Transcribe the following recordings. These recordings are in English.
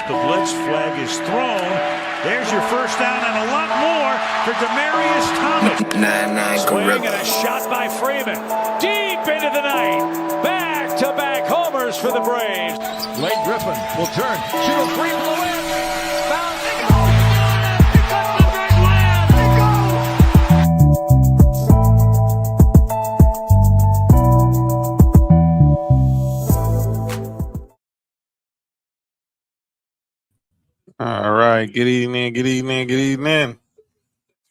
The blitz flag is thrown. There's your first down and a lot more for Demaryius Thomas. Swing and a shot by Freeman. Deep into the night. Back-to-back homers for the Braves. Blake Griffin will turn. Shoot a three from the win. Found. They go. They got the big land. They go. All right. Good evening.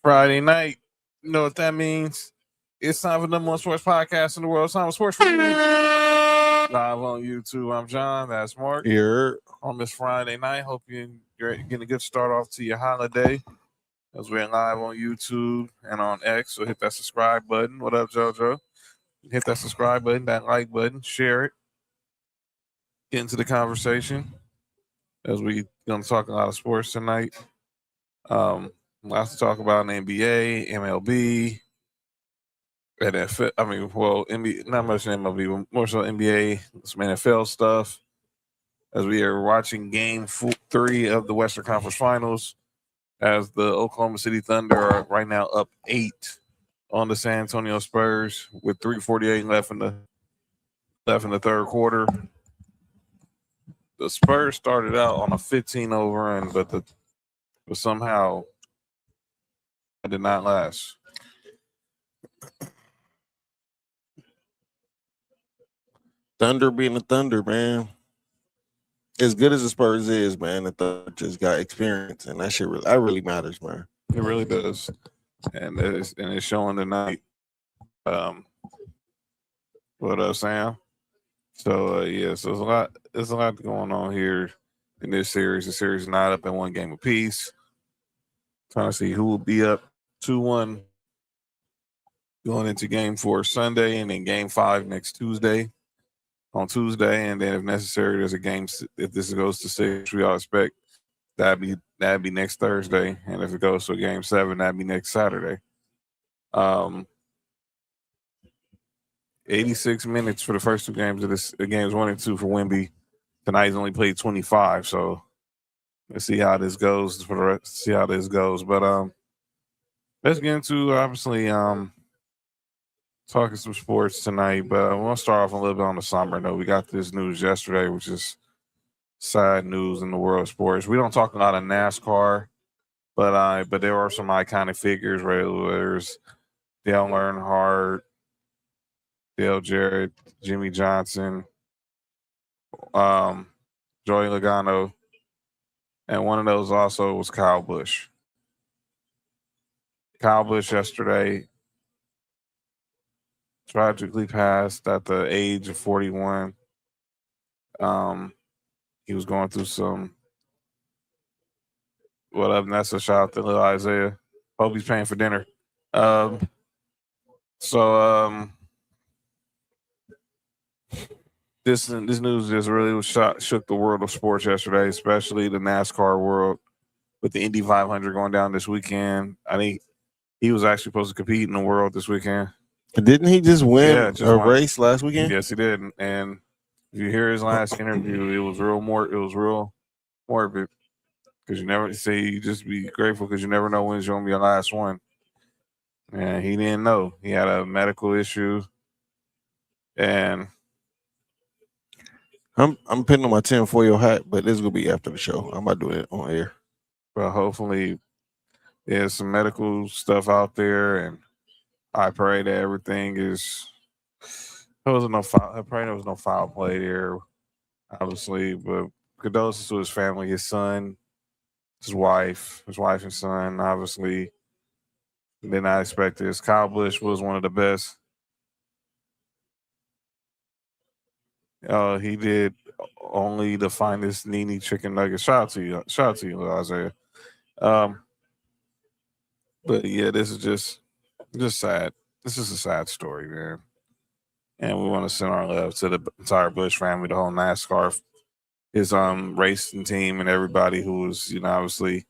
Friday night. You know what that means? It's time for the number one sports podcast in the world. It's time for Sports for You. Live on YouTube. I'm John. That's Mark. Here on this Friday night. Hope you're getting a good start off to your holiday as we're live on YouTube and on X. So hit that subscribe button. What up, JoJo? Hit that subscribe button, that like button, share it. Get into the conversation as we're going to talk a lot of sports tonight. Lots to talk about in the NBA, MLB, NFL. I mean, well, NBA, not much in MLB, but more so NBA, some NFL stuff. As we are watching Game 3 of the Western Conference Finals, as the Oklahoma City Thunder are right now up 8 on the San Antonio Spurs with 3:48 left in the third quarter. The Spurs started out on a 15-0 run, but somehow it did not last. Thunder being the Thunder, man. As good as the Spurs is, man, the Thunder just got experience, and that really matters, man. It really does, and it's showing tonight. What up, Sam? So so there's a lot going on here in this series. The series is not up in one game apiece. Trying to see who will be up 2-1 going into Game 4 Sunday, and then Game 5 next Tuesday. On Tuesday, and then if necessary, there's a game. If this goes to 6, we all expect that'd be next Thursday, and if it goes to a Game 7, that'd be next Saturday. 86 minutes for the first two games of this. Games 1 and 2 for Wemby. Tonight's only played 25, so let's see how this goes for the rest. See how this goes, but let's get into obviously talking some sports tonight, but I want to start off a little bit on the somber note. We got this news yesterday, which is sad news in the world of sports. We don't talk a lot of NASCAR, but there are some iconic figures. Right? There's Dale Earnhardt, Dale Jarrett, Jimmy Johnson, Joey Logano, and one of those also was Kyle Busch. Kyle Busch yesterday tragically passed at the age of 41. He was going through some. What up, Nessa? Shout out to little Isaiah. Hope he's paying for dinner. This news just really shook the world of sports yesterday, especially the NASCAR world, with the Indy 500 going down this weekend. I think he was actually supposed to compete in the world this weekend. Didn't he just win race last weekend? Yes, he did. And if you hear his last interview, it was real morbid because you never say you just be grateful because you never know when's going to be your last one. And he didn't know. He had a medical issue, and I'm putting on my tinfoil hat, but this is gonna be after the show. I'm about to do it on air. Well, hopefully there's some medical stuff out there, and I pray that everything is. There was no foul. I pray there was no foul play there, obviously. But condolences to his family, his son, his wife and son. Obviously, did not expect this. Kyle Busch was one of the best. He did only the finest Nene chicken nuggets. Shout out to you, Isaiah. But yeah, this is just sad. This is a sad story, man. And we want to send our love to the entire Busch family, the whole NASCAR, his racing team, and everybody who was, obviously.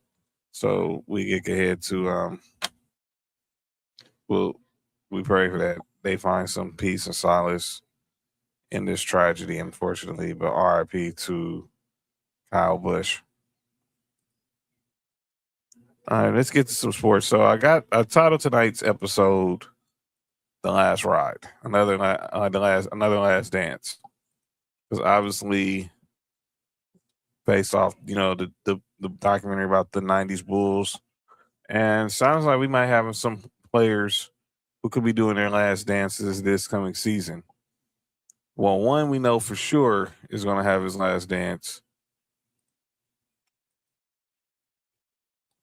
So we get ahead to we pray for that they find some peace and solace in this tragedy, unfortunately. But RIP to Kyle Busch. All right, let's get to some sports. So I got a title tonight's episode, "The Last Ride," another last dance, because obviously based off the documentary about the '90s Bulls, and sounds like we might have some players who could be doing their last dances this coming season. Well, one we know for sure is going to have his last dance,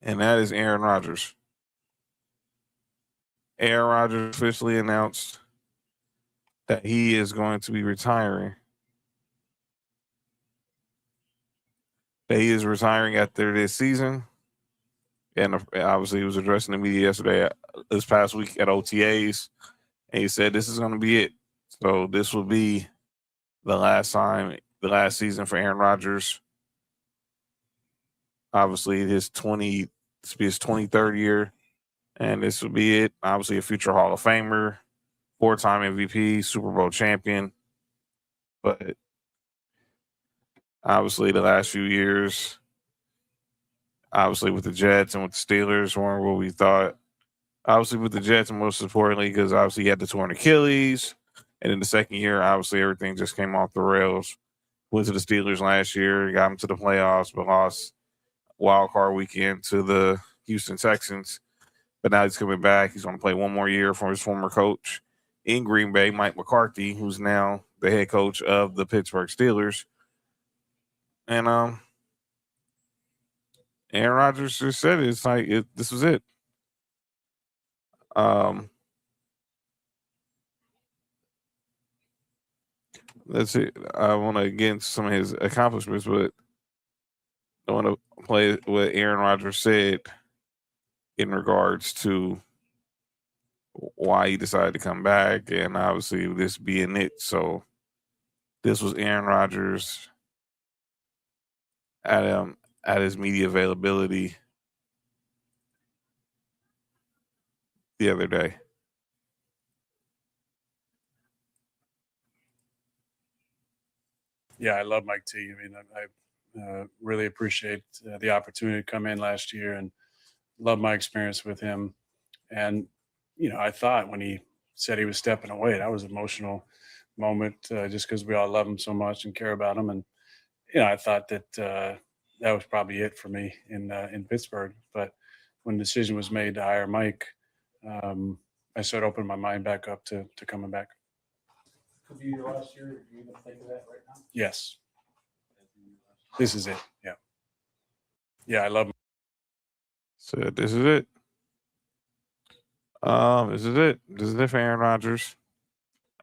and that is Aaron Rodgers. Aaron Rodgers officially announced that he is going to be retiring. That he is retiring after this season. And obviously, he was addressing the media yesterday, this past week at OTAs, and he said this is going to be it. So this will be the last season for Aaron Rodgers. Obviously, this will be his 23rd year, and this will be it. Obviously, a future Hall of Famer, 4-time MVP, Super Bowl champion. But obviously, the last few years, obviously with the Jets and with the Steelers, weren't what we thought. Obviously with the Jets, and most importantly, because obviously he had the torn Achilles. And in the second year, obviously everything just came off the rails. Went to the Steelers last year, got him to the playoffs, but lost wild card weekend to the Houston Texans. But now he's coming back. He's going to play one more year for his former coach in Green Bay, Mike McCarthy, who's now the head coach of the Pittsburgh Steelers. And Aaron Rodgers just said it. It's like this was it. Let's see. I want to get into some of his accomplishments, but I want to play what Aaron Rodgers said in regards to why he decided to come back, and obviously this being it. So this was Aaron Rodgers at his media availability the other day. Yeah, I love Mike T. I mean, I really appreciate the opportunity to come in last year and love my experience with him. And, I thought when he said he was stepping away, that was an emotional moment just because we all love him so much and care about him. And, I thought that that was probably it for me in Pittsburgh. But when the decision was made to hire Mike, I started opening my mind back up to coming back. Could be your last year. Do you even think of that right now? Yes. This is it. Yeah. Yeah, I love him. So this is it. This is it. This is it for Aaron Rodgers.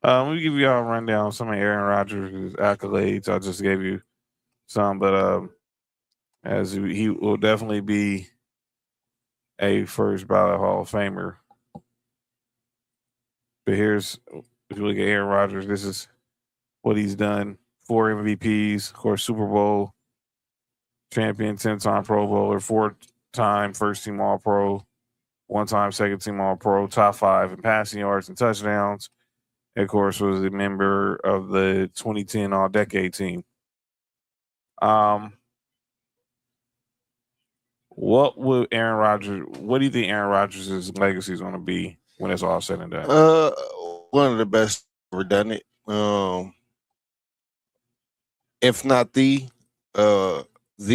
Let me give you all a rundown of some of Aaron Rodgers' accolades. I just gave you some, but as he will definitely be a first ballot Hall of Famer. But if you look at Aaron Rodgers, this is what he's done: 4 MVPs, of course, Super Bowl champion, 10-time Pro Bowler, 4-time first-team All-Pro, 1-time second-team All-Pro, top 5 in passing yards and touchdowns. And of course, was a member of the 2010 All-Decade team. What do you think Aaron Rodgers' legacy is going to be when it's all said and done? One of the best ever done it. If not the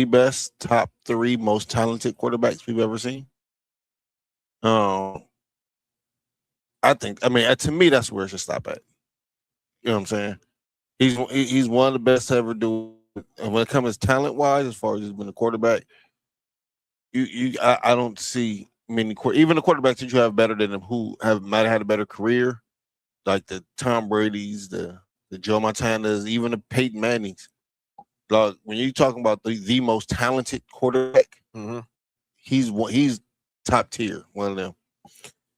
best, top 3 most talented quarterbacks we've ever seen. To me, that's where it should stop at. You know what I'm saying? He's one of the best to ever do it. And when it comes talent wise, as far as being a quarterback, I don't see many even the quarterbacks that you have better than him who might have had a better career, like the Tom Brady's, the Joe Montana's, even the Peyton Manning's. Like when you're talking about the most talented quarterback, he's top tier, one of them.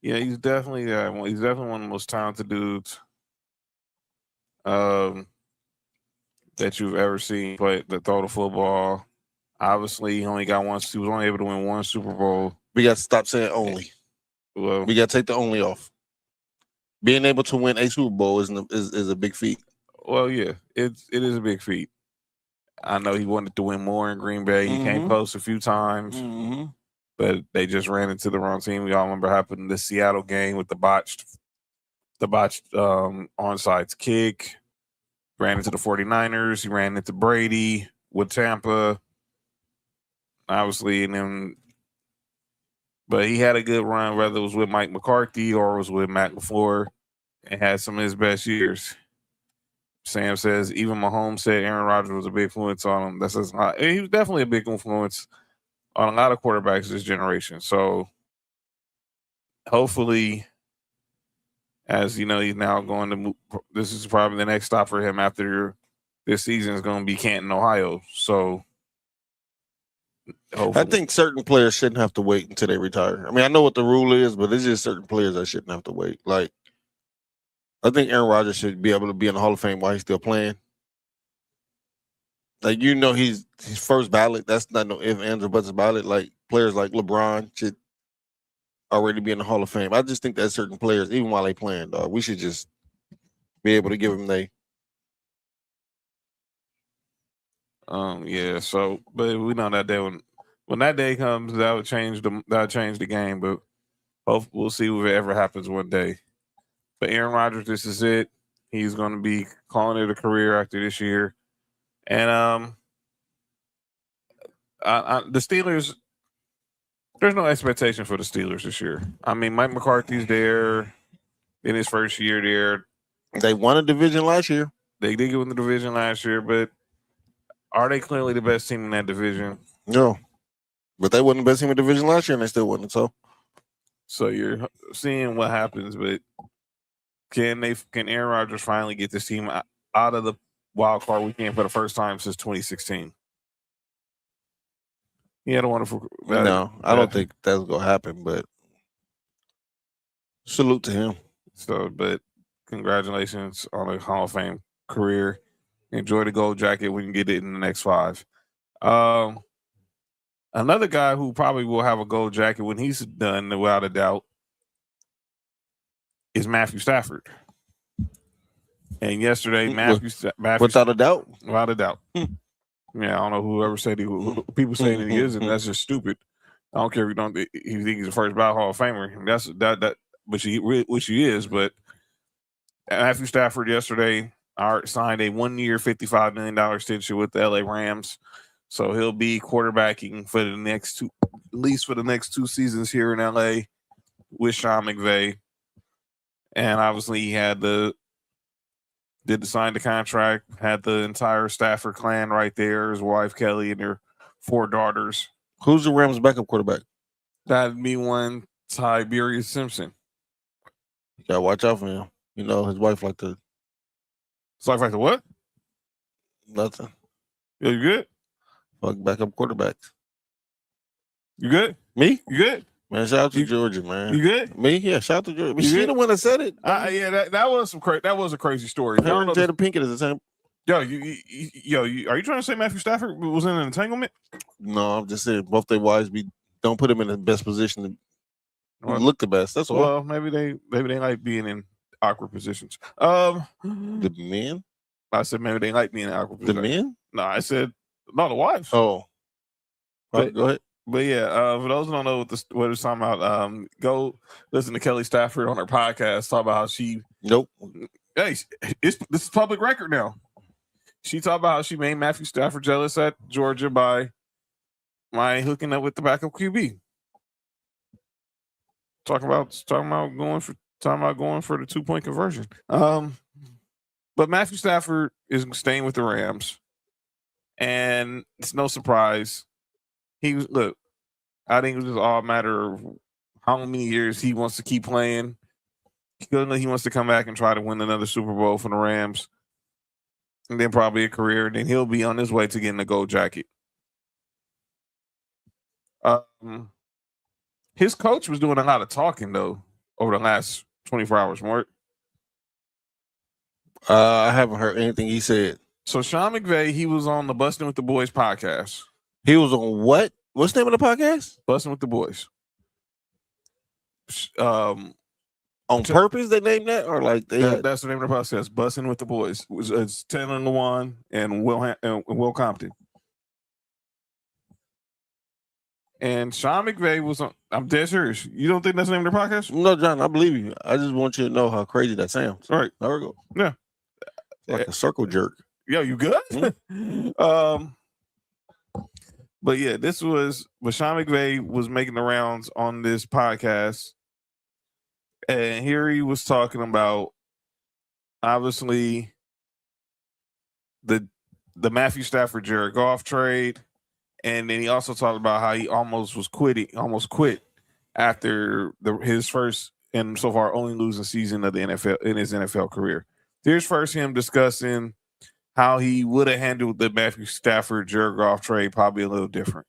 Yeah, he's definitely one of the most talented dudes that you've ever seen play that throw the football. Obviously, he was only able to win 1 Super Bowl. We got to stop saying only. Well, we got to take the only off. Being able to win a Super Bowl is a big feat. Well, yeah, it is a big feat. I know he wanted to win more in Green Bay. He came close a few times. but they just ran into the wrong team. We all remember happened in the Seattle game with the botched onside kick. Ran into the 49ers. He ran into Brady with Tampa, obviously, and then. But he had a good run, whether it was with Mike McCarthy or it was with Matt LaFleur, and had some of his best years. Sam says even Mahomes said Aaron Rodgers was a big influence on him. That says a lot. He was definitely a big influence on a lot of quarterbacks this generation. So hopefully, as you know, he's now going to move. This is probably the next stop for him after this season is going to be Canton, Ohio. So hopefully. I think certain players shouldn't have to wait until they retire. I mean, I know what the rule is, but there's just certain players that shouldn't have to wait. Like, I think Aaron Rodgers should be able to be in the Hall of Fame while he's still playing. Like, you know, he's his first ballot. That's not no ifs, ands, or buts about it. Like, players like LeBron should already be in the Hall of Fame. I just think that certain players, even while they playing, dog, we should just be able to give them yeah. So, but we know that day when that day comes, that'll change the game. But we'll see if it ever happens one day. But Aaron Rodgers, this is it. He's going to be calling it a career after this year. And the Steelers, there's no expectation for the Steelers this year. I mean, Mike McCarthy's there in his first year there. They won a division last year. They did win the division last year, but are they clearly the best team in that division? No. But they wasn't the best team in the division last year, and they still wasn't. So you're seeing what happens, but can Aaron Rodgers finally get this team out of the wild card weekend for the first time since 2016? He had a wonderful. No, I don't think that's gonna happen. But salute to him. So, but congratulations on a Hall of Fame career. Enjoy the gold jacket when you get it in the next 5. Another guy who probably will have a gold jacket when he's done, without a doubt, is Matthew Stafford. And yesterday, Matthew without a doubt. Without a doubt. Yeah, I don't know whoever said people say that he isn't. That's just stupid. I don't care if you think he's the first ballot Hall of Famer. That's that which he is. But Matthew Stafford yesterday signed a 1-year, $55 million extension with the LA Rams. So he'll be quarterbacking for the next at least for the next 2 seasons here in LA with Sean McVay. And obviously he did sign the contract, had the entire Stafford clan right there, his wife Kelly and their 4 daughters. Who's the Rams' backup quarterback? That'd be one Tiberius Simpson. You gotta watch out for him. You know, his wife like to. His wife like to what? Nothing. Yeah, you good? Fuck backup quarterbacks. You good? Me? You good? Man, shout out to Georgia, man. You good? Me? Yeah, shout out to Georgia. She the one that said it. Yeah, that was a crazy story. Her and Jada Pinkett is the same. Yo, are you trying to say Matthew Stafford was in an entanglement? No, I'm just saying both their wives don't put him in the best position to look the best. That's all. Well, maybe they like being in awkward positions. The men? I said maybe they like being in awkward positions. The men? No, I said not the wives. Oh. Right, go ahead. But yeah, for those who don't know what it's talking about, go listen to Kelly Stafford on her podcast. Talk about how she. Nope. Hey, this is public record now. She talked about how she made Matthew Stafford jealous at Georgia by hooking up with the backup QB. Talking about going for the 2-point conversion. But Matthew Stafford is staying with the Rams, and it's no surprise. I think it was just all a matter of how many years he wants to keep playing. He wants to come back and try to win another Super Bowl for the Rams. And then probably a career. And then he'll be on his way to getting a gold jacket. His coach was doing a lot of talking, though, over the last 24 hours, Mark. I haven't heard anything he said. So Sean McVay, he was on the Bustin' with the Boys podcast. He was on what? What's the name of the podcast? Bustin' with the Boys. On purpose they named that, or like that's the name of the podcast. Bustin' with the Boys. It's Taylor Lewan and Will Compton. And Sean McVay was on. I'm dead serious. You don't think that's the name of the podcast? No, John, I believe you. I just want you to know how crazy that sounds. All right. There we go. Yeah. Like a circle jerk. Yo, you good? But yeah, but Sean McVay was making the rounds on this podcast. And here he was talking about, obviously, the Matthew Stafford Jared Goff trade. And then he also talked about how he almost quit after his first and so far only losing season of the NFL in his NFL career. Here's first him discussing how he would have handled the Matthew Stafford Jared Goff trade probably a little different.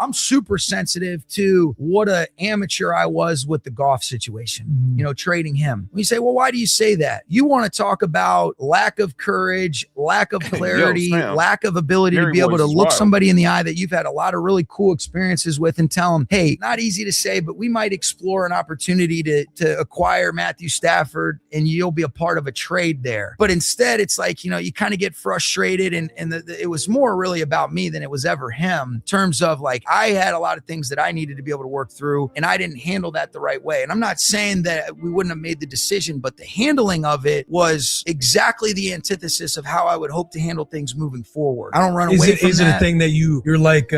I'm super sensitive to what an amateur I was with the Goff situation, trading him. You say, well, why do you say that? You want to talk about lack of courage, lack of clarity, lack of ability to be able to look somebody in the eye that you've had a lot of really cool experiences with and tell them, hey, not easy to say, but we might explore an opportunity to acquire Matthew Stafford and you'll be a part of a trade there. But instead, it's like, you kind of get frustrated and it was more really about me than it was ever him in terms of like, I had a lot of things that I needed to be able to work through, and I didn't handle that the right way. And I'm not saying that we wouldn't have made the decision, but the handling of it was exactly the antithesis of how I would hope to handle things moving forward. I don't run away from that. Is it a thing that you're like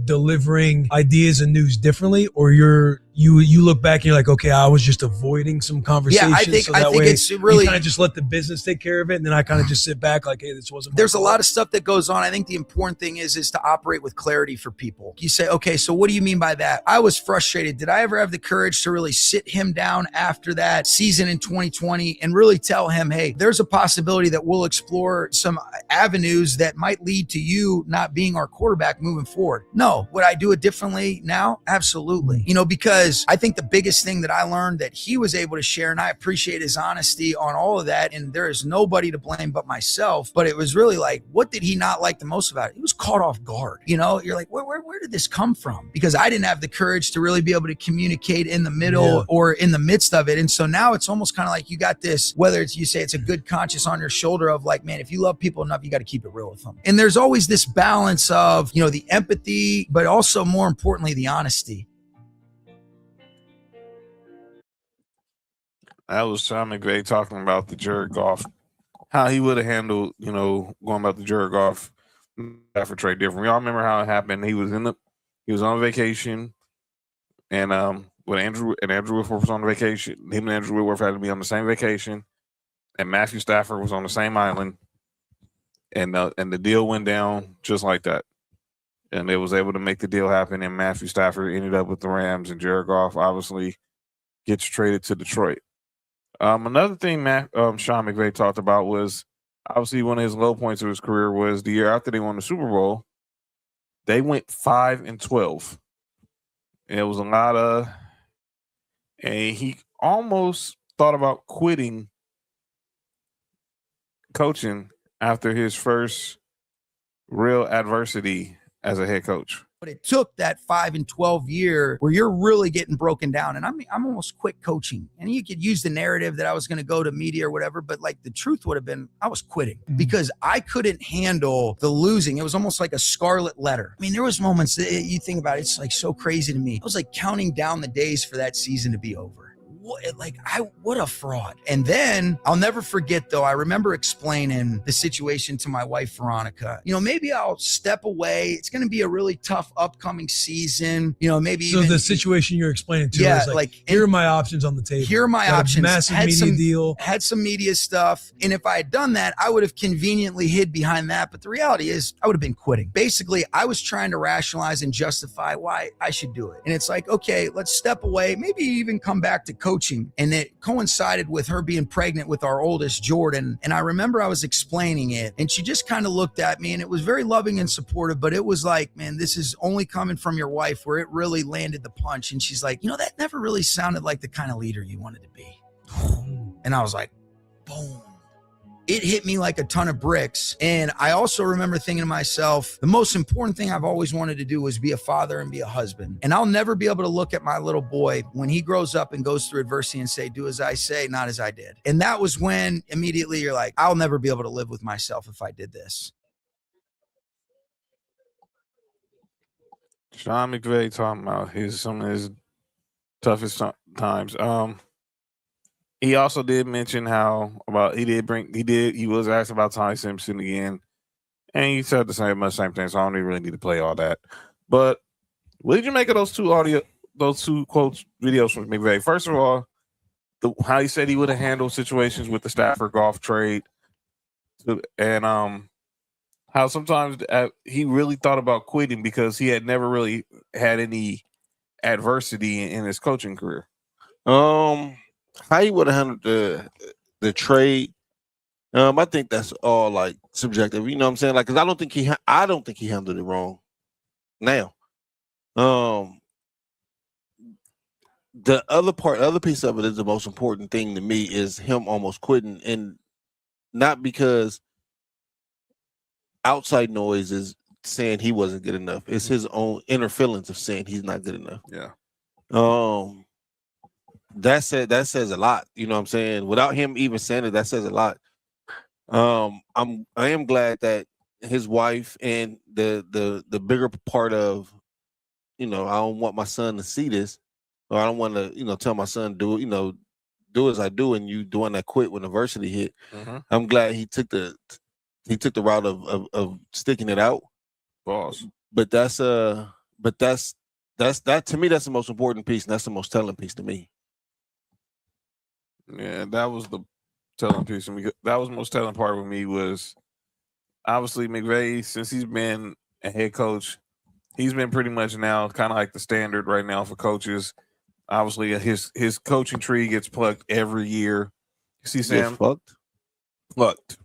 delivering ideas and news differently, or you look back and you're like, okay, I was just avoiding some conversation. Yeah, I think it's really, you kind of just let the business take care of it, and then I kind of just sit back like, hey, this wasn't. There's a lot of stuff that goes on. I think the important thing is to operate with clarity for people. You say, okay, so what do you mean by that? I was frustrated. Did I ever have the courage to really sit him down after that season in 2020 and really tell him, hey, there's a possibility that we'll explore some avenues that might lead to you not being our quarterback moving forward? No. Would I do it differently now? Absolutely. Because I think the biggest thing that I learned that he was able to share, and I appreciate his honesty on all of that, and there is nobody to blame but myself, but it was really like, what did he not like the most about it? He was caught off guard. You're like, where did this come from? Because I didn't have the courage to really be able to communicate in the middle or in the midst of it. And so now it's almost kind of like you got this, whether it's, you say it's a good conscience on your shoulder of like, man, if you love people enough, you got to keep it real with them. And there's always this balance of, the empathy, but also more importantly, the honesty. That was Sean McVay talking about the Jared Goff, how he would have handled, going about the Jared Goff Stafford trade different. We all remember how it happened. He was on vacation, and when Andrew Whitworth was on vacation, him and Andrew Whitworth had to be on the same vacation, and Matthew Stafford was on the same island, and the deal went down just like that, and they was able to make the deal happen. And Matthew Stafford ended up with the Rams, and Jared Goff obviously gets traded to Detroit. Another thing Sean McVay talked about was obviously one of his low points of his career was the year after they won the Super Bowl. They went 5-12. And it was a lot of, and he almost thought about quitting coaching after his first real adversity as a head coach. But it took that 5-12 year where you're really getting broken down. And I'm almost quit coaching. And you could use the narrative that I was going to go to media or whatever, but like the truth would have been I was quitting because I couldn't handle the losing. It was almost like a scarlet letter. I mean, there was moments that you think about it, it's like so crazy to me. I was like counting down the days for that season to be over. What a fraud. And then I'll never forget though, I remember explaining the situation to my wife, Veronica. Maybe I'll step away. It's going to be a really tough upcoming season. Maybe so the situation you're explaining to is like here are my options on the table. Here are my options. Massive media deal. Had some media stuff. And if I had done that, I would have conveniently hid behind that. But the reality is I would have been quitting. Basically, I was trying to rationalize and justify why I should do it. And it's like, okay, let's step away, maybe even come back to coaching. And it coincided with her being pregnant with our oldest, Jordan. And I remember I was explaining it and she just kind of looked at me and it was very loving and supportive, but it was like, man, this is only coming from your wife where it really landed the punch. And she's like, that never really sounded like the kind of leader you wanted to be. And I was like, boom. It hit me like a ton of bricks. And I also remember thinking to myself, the most important thing I've always wanted to do was be a father and be a husband. And I'll never be able to look at my little boy when he grows up and goes through adversity and say, do as I say, not as I did. And that was when immediately you're like, I'll never be able to live with myself if I did this. Sean McVay talking about some of his toughest times. He also did mention how about he was asked about Ty Simpson again, and he said the same thing. So I don't even really need to play all that. But what did you make of those two quotes videos from McVay? First of all, how he said he would have handled situations with the Stafford Goff trade, and how sometimes he really thought about quitting because he had never really had any adversity in his coaching career. How he would have handled the trade. I think that's all like subjective. You know what I'm saying? Like, because I don't think he handled it wrong. Now, the other piece of it is the most important thing to me is him almost quitting, and not because outside noise is saying he wasn't good enough. It's his own inner feelings of saying he's not good enough. Yeah. That says a lot. You know what I'm saying? Without him even saying it, that says a lot. I am glad that his wife and the bigger part of, I don't want my son to see this, or I don't want to, tell my son do as I do, and you doing that quit when adversity hit. Mm-hmm. I'm glad he took the route of sticking it out. Boss. But that's to me, that's the most important piece, and that's the most telling piece to me. Yeah, that was the telling piece. That was the most telling part with me was obviously McVay, since he's been a head coach, he's been pretty much now kind of like the standard right now for coaches. Obviously, his coaching tree gets plucked every year. You see, Sam? Plucked.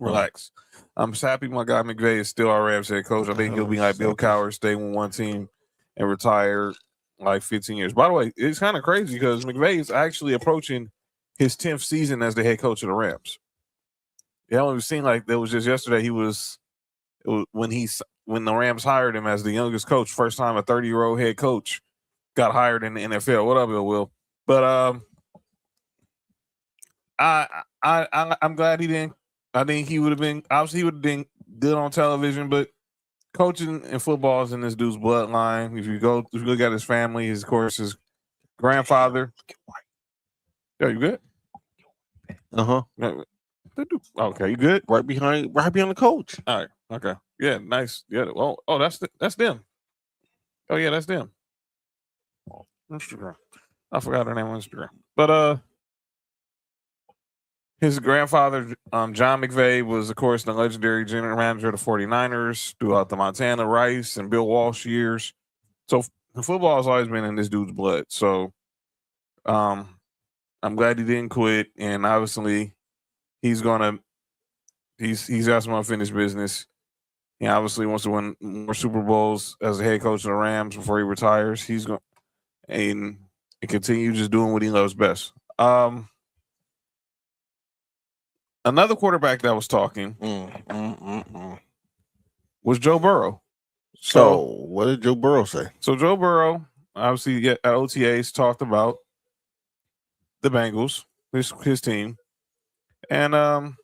Relax. I'm just happy my guy McVay is still our Rams head coach. I think he'll be like Bill Cowher, stay with one team and retire like 15 years. By the way, it's kind of crazy because McVay is actually approaching his 10th season as the head coach of the Rams. Yeah, we've seen like that was just yesterday. When the Rams hired him as the youngest coach, first time a 30-year-old head coach got hired in the NFL. What up, Bill Will? But I'm glad he didn't. I think he would have been good on television, but coaching in football is in this dude's bloodline. If you look at his family, of course, his grandfather. Yeah, you good? Okay, you good? Right behind the coach. All right. Okay. Yeah. Nice. Yeah. Oh, that's them. Oh yeah, that's them. Instagram. I forgot her name on Instagram. But his grandfather, John McVay, was of course the legendary general manager of the 49ers throughout the Montana, Rice, and Bill Walsh years. So football has always been in this dude's blood. So I'm glad he didn't quit, and obviously he's got some unfinished business. He obviously wants to win more Super Bowls as a head coach of the Rams before he retires. He's going and continue just doing what he loves best. Another quarterback that was talking was Joe Burrow. So what did Joe Burrow say? So Joe Burrow, obviously, at OTAs talked about the Bengals, his team, and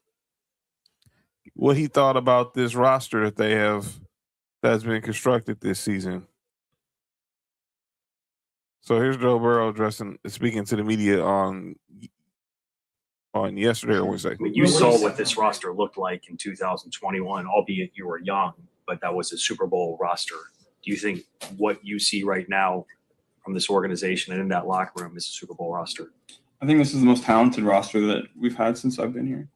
what he thought about this roster that they have that's been constructed this season. So here's Joe Burrow speaking to the media on yesterday or Wednesday. I mean, you saw what this roster looked like in 2021, albeit you were young, but that was a Super Bowl roster. Do you think what you see right now from this organization and in that locker room is a Super Bowl roster? I think this is the most talented roster that we've had since I've been here.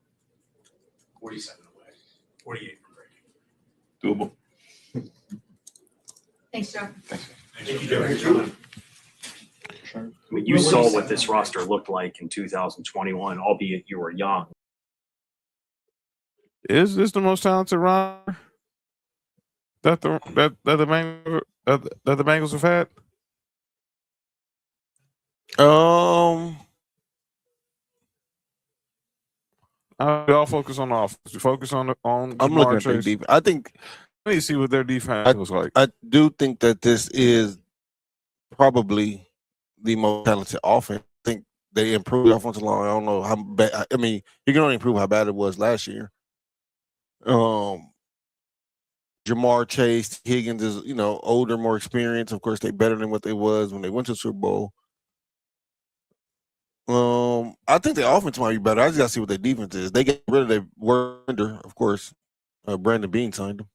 47 away. 48 from Brady. Doable. Thanks, Joe. Thank you, Joe. Sure. I mean, you saw what this roster looked like in 2021, albeit you were young. Is this the most talented roster that the Bengals have had? We all focus on the offense. We focus on I'm looking at their defense. I think let me see what their defense looks like. I do think that this is probably the most talented offense. I think they improved the offensive line. I don't know how bad. I mean, you can only improve how bad it was last year. Jamar Chase, Higgins is, older, more experienced. Of course, they better than what they was when they went to the Super Bowl. I think their offense might be better. I just got to see what their defense is. They get rid of their wonder, of course. Brandon Bean signed them.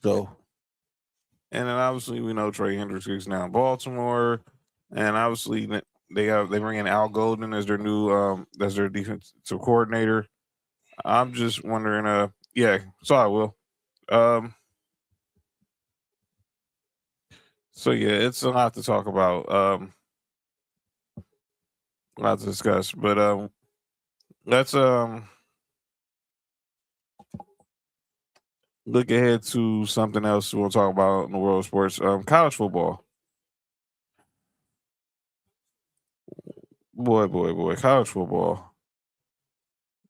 So, and then obviously we know Trey Hendricks is now in Baltimore, and obviously they bring in Al Golden as their new as their defensive coordinator. I'm just wondering, so I will. So yeah, it's a lot to talk about, a lot to discuss, but let's look ahead to something else we'll talk about in the world of sports. College football. Boy, college football.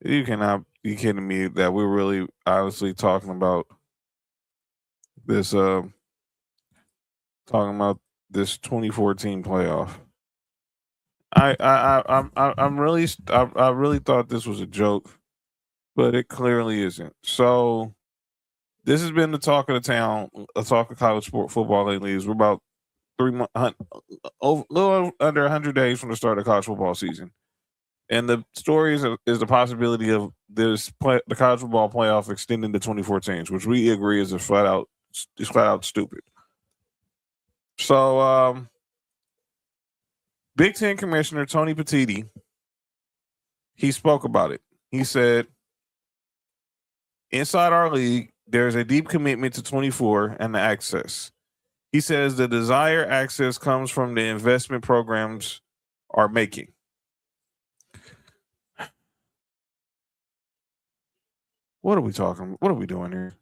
You cannot be kidding me that we're really honestly talking about this 2014 playoff. I really thought this was a joke, but it clearly isn't. So this has been the talk of the town, the talk of college football lately. We're about 3 months, little under 100 days from the start of college football season, and the story is the possibility of the college football playoff extending to 2014, which we agree is flat out stupid. So, Big Ten Commissioner Tony Petitti, he spoke about it. He said, inside our league, there's a deep commitment to 24 and the access. He says the desired access comes from the investment programs are making. What are we talking? What are we doing here?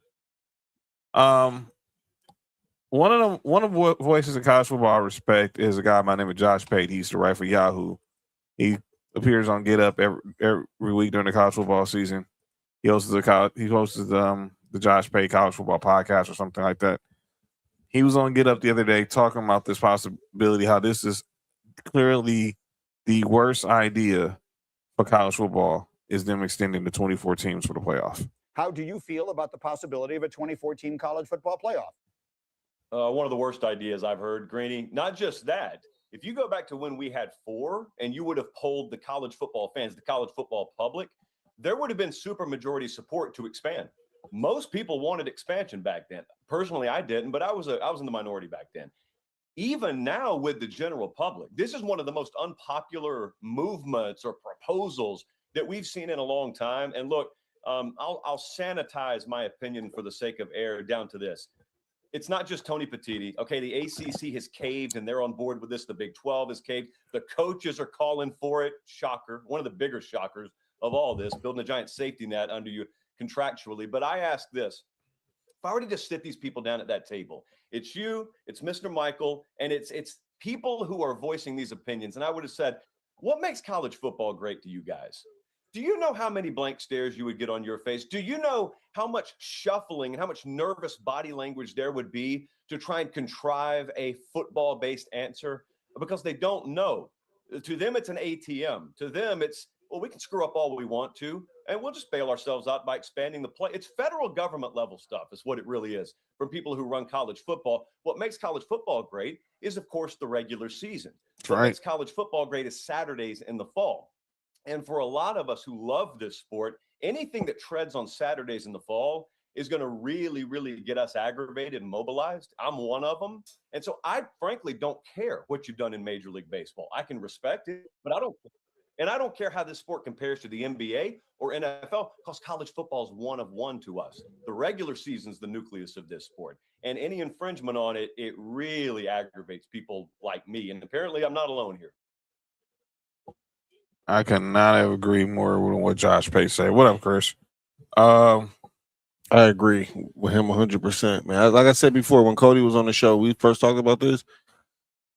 One of the voices of college football I respect is a guy by the name of Josh Pate. He used to write for Yahoo. He appears on Get Up every week during the college football season. He hosts the Josh Pate College Football Podcast or something like that. He was on Get Up the other day talking about this possibility, how this is clearly the worst idea for college football is them extending the 24 teams for the playoff. How do you feel about the possibility of a 2014 college football playoff? One of the worst ideas I've heard, Greeny. Not just that. If you go back to when we had 4 and you would have polled the college football fans, the college football public, there would have been supermajority support to expand. Most people wanted expansion back then. Personally, I didn't, but I was in the minority back then. Even now with the general public, this is one of the most unpopular movements or proposals that we've seen in a long time. And look, I'll sanitize my opinion for the sake of air down to this. It's not just Tony Petitti. Okay, the ACC has caved and they're on board with this. The Big 12 has caved. The coaches are calling for it. Shocker. One of the bigger shockers of all this, building a giant safety net under you contractually. But I ask this. If I were to just sit these people down at that table, it's you, it's Mr. Michael, and it's people who are voicing these opinions. And I would have said, what makes college football great to you guys? Do you know how many blank stares you would get on your face? Do you know how much shuffling and how much nervous body language there would be to try and contrive a football-based answer? Because they don't know. To them, it's an ATM. To them, it's, well, we can screw up all we want to, and we'll just bail ourselves out by expanding the play. It's federal government level stuff is what it really is from people who run college football. What makes college football great is, of course, the regular season. What makes college football great is Saturdays in the fall. And for a lot of us who love this sport, anything that treads on Saturdays in the fall is going to really, really get us aggravated and mobilized. I'm one of them. And so I frankly don't care what you've done in Major League Baseball. I can respect it, but I don't care. And I don't care how this sport compares to the NBA or NFL, because college football is one of one to us. The regular season is the nucleus of this sport. And any infringement on it, it really aggravates people like me. And apparently I'm not alone here. I cannot have agreed more with what Josh Pate said. What up, Chris? I agree with him 100%, man. Like I said before, when Cody was on the show, we first talked about this.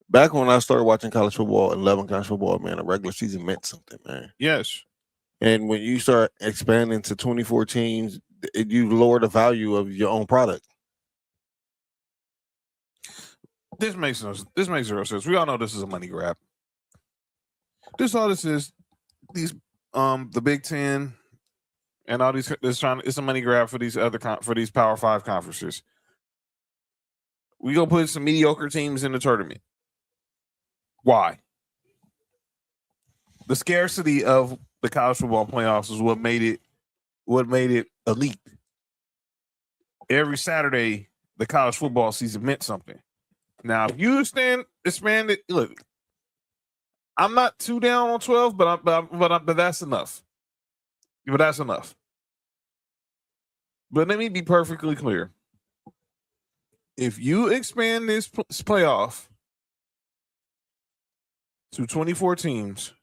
Back when I started watching college football and loving college football, man, a regular season meant something, man. Yes. And when you start expanding to 24 teams, you lower the value of your own product. This makes zero sense. We all know this is a money grab. This all this is. These the Big Ten and all these it's a money grab for these for these Power 5 conferences. We gonna put some mediocre teams in the tournament. Why? The scarcity of the college football playoffs is what made it elite. Every Saturday, the college football season meant something. Now, if you expand it, look, I'm not too down on 12, but that's enough. But that's enough. But let me be perfectly clear. If you expand this playoff to 24 teams,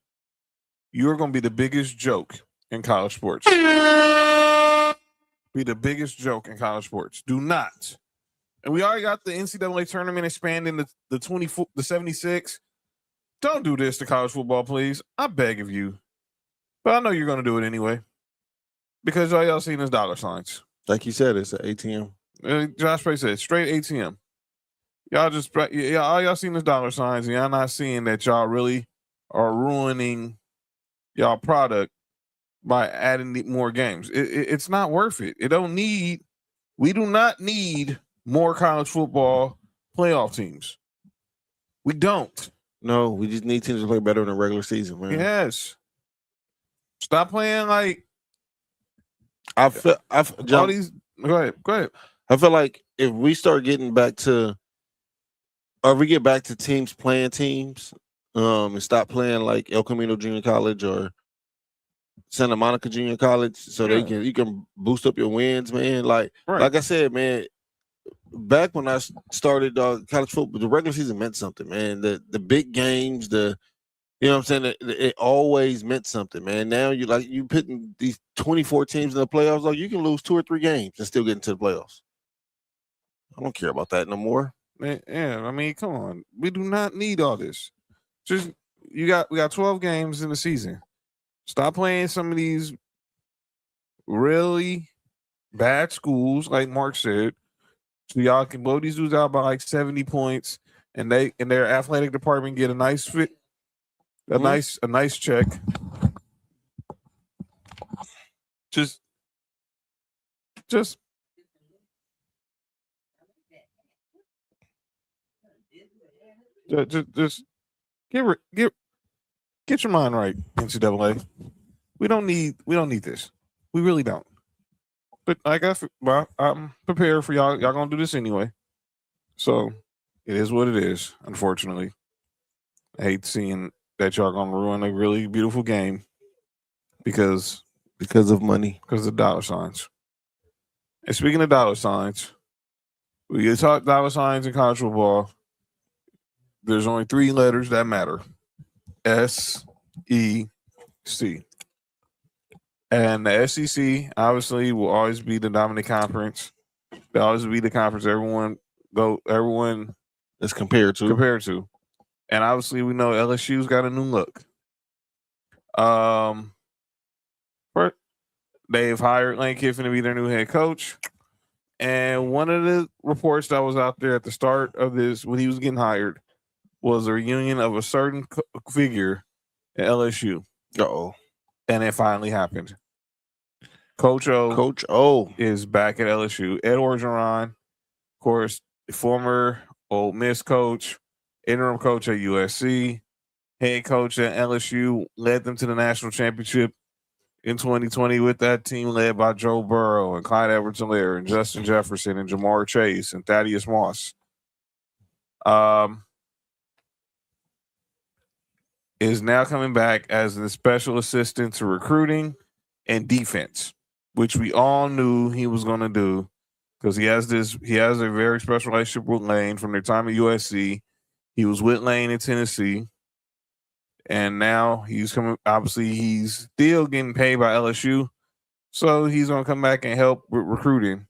you're going to be the biggest joke in college sports. Be the biggest joke in college sports. Do not. And we already got the NCAA tournament expanding the 76. Don't do this to college football, please. I beg of you. But I know you're going to do it anyway. Because all y'all seen is dollar signs. Like you said, it's an ATM. Josh Pay said, straight ATM. All y'all seen is dollar signs, and y'all not seeing that y'all really are ruining y'all product by adding more games. It's not worth it. We do not need more college football playoff teams. We don't. No, we just need teams to play better in the regular season, man. Yes. Stop playing like I feel John, all these. Go ahead. I feel like if we start getting back to, or we get back to teams playing teams, and stop playing like El Camino Junior College or Santa Monica Junior College, so you can boost up your wins, man. Like I said, man. Back when I started college football, the regular season meant something, man. The big games, you know what I'm saying? It always meant something, man. Now you putting these 24 teams in the playoffs, like you can lose 2 or 3 games and still get into the playoffs. I don't care about that no more. Man, yeah, I mean, come on. We do not need all this. Just we got 12 games in the season. Stop playing some of these really bad schools, like Mark said. So y'all can blow these dudes out by like 70 points, and their athletic department get a nice fit, a nice check. Just get your mind right, NCAA. We don't need this. We really don't. But I'm prepared for y'all. Y'all gonna do this anyway. So it is what it is, unfortunately. I hate seeing that y'all gonna ruin a really beautiful game because of money. Because of dollar signs. And speaking of dollar signs, when you talk dollar signs in college football, there's only 3 letters that matter. SEC. And the SEC obviously will always be the dominant conference. They'll always be the conference everyone is compared to. And obviously we know LSU's got a new look. They've hired Lane Kiffin to be their new head coach. And one of the reports that was out there at the start of this, when he was getting hired, was a reunion of a certain figure at LSU. Uh-oh. And it finally happened. Coach O is back at LSU. Ed Orgeron, of course, former Ole Miss coach, interim coach at USC, head coach at LSU, led them to the national championship in 2020 with that team led by Joe Burrow and Clyde Edwards-Helaire and Justin Jefferson and Jamar Chase and Thaddeus Moss. Is now coming back as the special assistant to recruiting and defense, which we all knew he was going to do because he has a very special relationship with Lane from their time at USC. He was with Lane in Tennessee, and now he's coming. Obviously, he's still getting paid by LSU, so he's going to come back and help with recruiting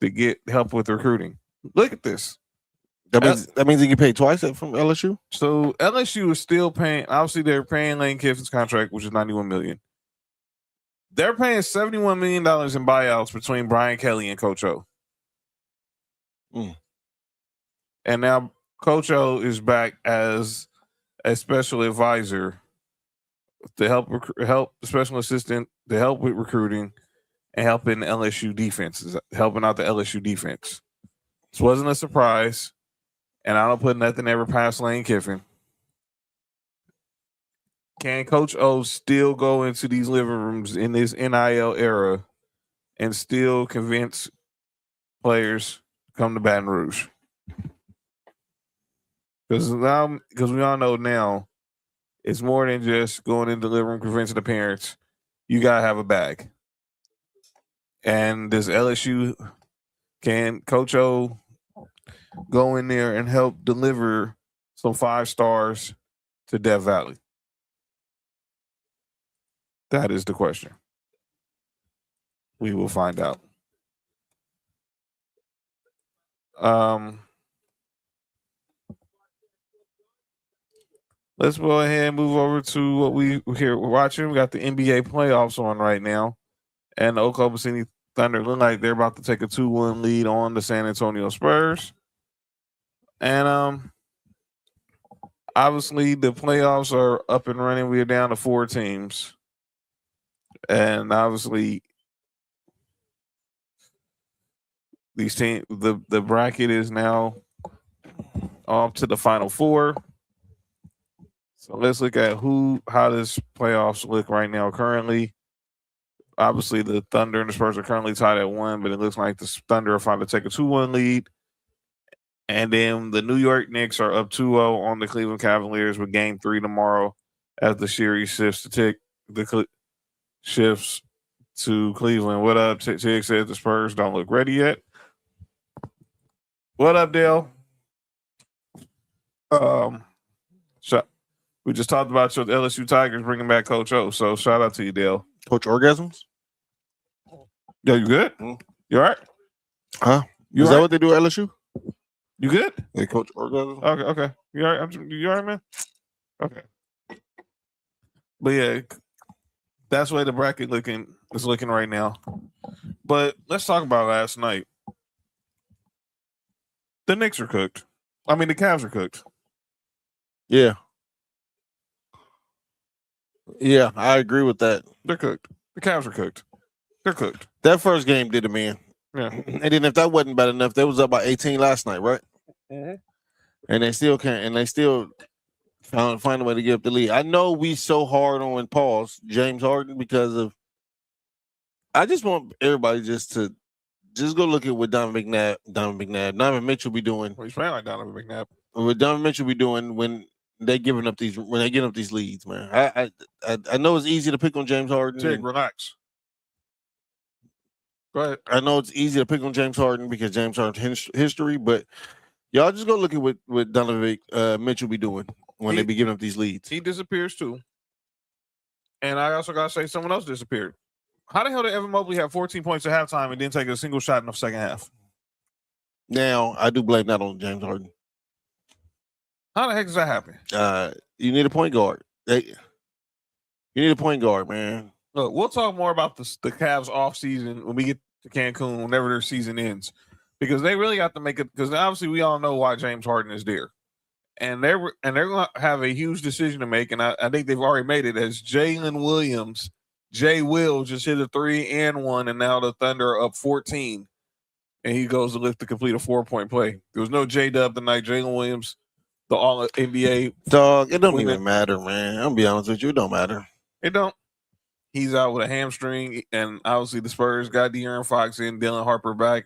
to get help with recruiting. Look at this. That means he get paid twice from LSU. So LSU is still paying. Obviously, they're paying Lane Kiffin's contract, which is $91 million. They're paying $71 million in buyouts between Brian Kelly and Coach O. And now Coach O is back as a special advisor to help the special assistant to help with recruiting and helping LSU defenses, helping out the LSU defense. This wasn't a surprise, and I don't put nothing ever past Lane Kiffin. Can Coach O still go into these living rooms in this NIL era and still convince players to come to Baton Rouge? Because we all know now, it's more than just going into the living room convincing the parents. You gotta have a bag. And does LSU, can Coach O go in there and help deliver some 5 stars to Death Valley? That is the question. We will find out. Let's go ahead and move over to what we're watching. We got the NBA playoffs on right now, and the Oklahoma City Thunder look like they're about to take a 2-1 lead on the San Antonio Spurs. And obviously the playoffs are up and running. We are down to 4 teams. And obviously these teams, the bracket is now off to the final 4. So let's look at how this playoffs look right now. Currently, obviously the Thunder and the Spurs are currently tied at 1, but it looks like the Thunder are finally take a 2-1 lead. And then the New York Knicks are up 2-0 on the Cleveland Cavaliers with Game 3 tomorrow as the series shifts to Cleveland. What up? Tig says the Spurs don't look ready yet. What up, Dale? We just talked about your LSU Tigers bringing back Coach O, so shout out to you, Dale. Coach Orgasms? Yo, you good? You all right? Huh? Is that what they do at LSU? You good? They coach Orgasms? Okay. You all right? You all right, man? Okay. But yeah, that's the way the bracket is looking right now. But let's talk about last night. The Knicks are cooked. I mean, the Cavs are cooked. Yeah. Yeah, I agree with that. They're cooked. The Cavs are cooked. They're cooked. That first game did it, man. Yeah. And then if that wasn't bad enough, they was up by 18 last night, right? Mm-hmm. And they still can't. And they still find a way to get up the lead. I know we so hard on James Harden because of. I just want everybody just to go look at what Donovan Mitchell be doing. Well, he's playing like Donovan McNabb. What Donovan Mitchell be doing when they getting up these leads, man. I know it's easy to pick on James Harden. Tig, relax. Go ahead. I know it's easy to pick on James Harden because James Harden's history, but y'all just go look at what Donovan Mitchell be doing when they be giving up these leads. He disappears too. And I also gotta say someone else disappeared. How the hell did Evan Mobley have 14 points at halftime and didn't take a single shot in the second half? Now, I do blame that on James Harden. How the heck does that happen? You need a point guard. You need a point guard, man. Look, we'll talk more about the Cavs offseason when we get to Cancun, whenever their season ends. Because they really have to make it, because obviously we all know why James Harden is there. And they're going to have a huge decision to make, and I think they've already made it, as Jalen Williams, Jay Will just hit a 3 and 1, and now the Thunder are up 14. And he goes to lift to complete a 4-point play. There was no J-Dub tonight. Jalen Williams, the All-NBA. Dog, it don't even matter, man. I'm going to be honest with you. It don't matter. It don't. He's out with a hamstring, and obviously the Spurs got De'Aaron Fox and Dylan Harper back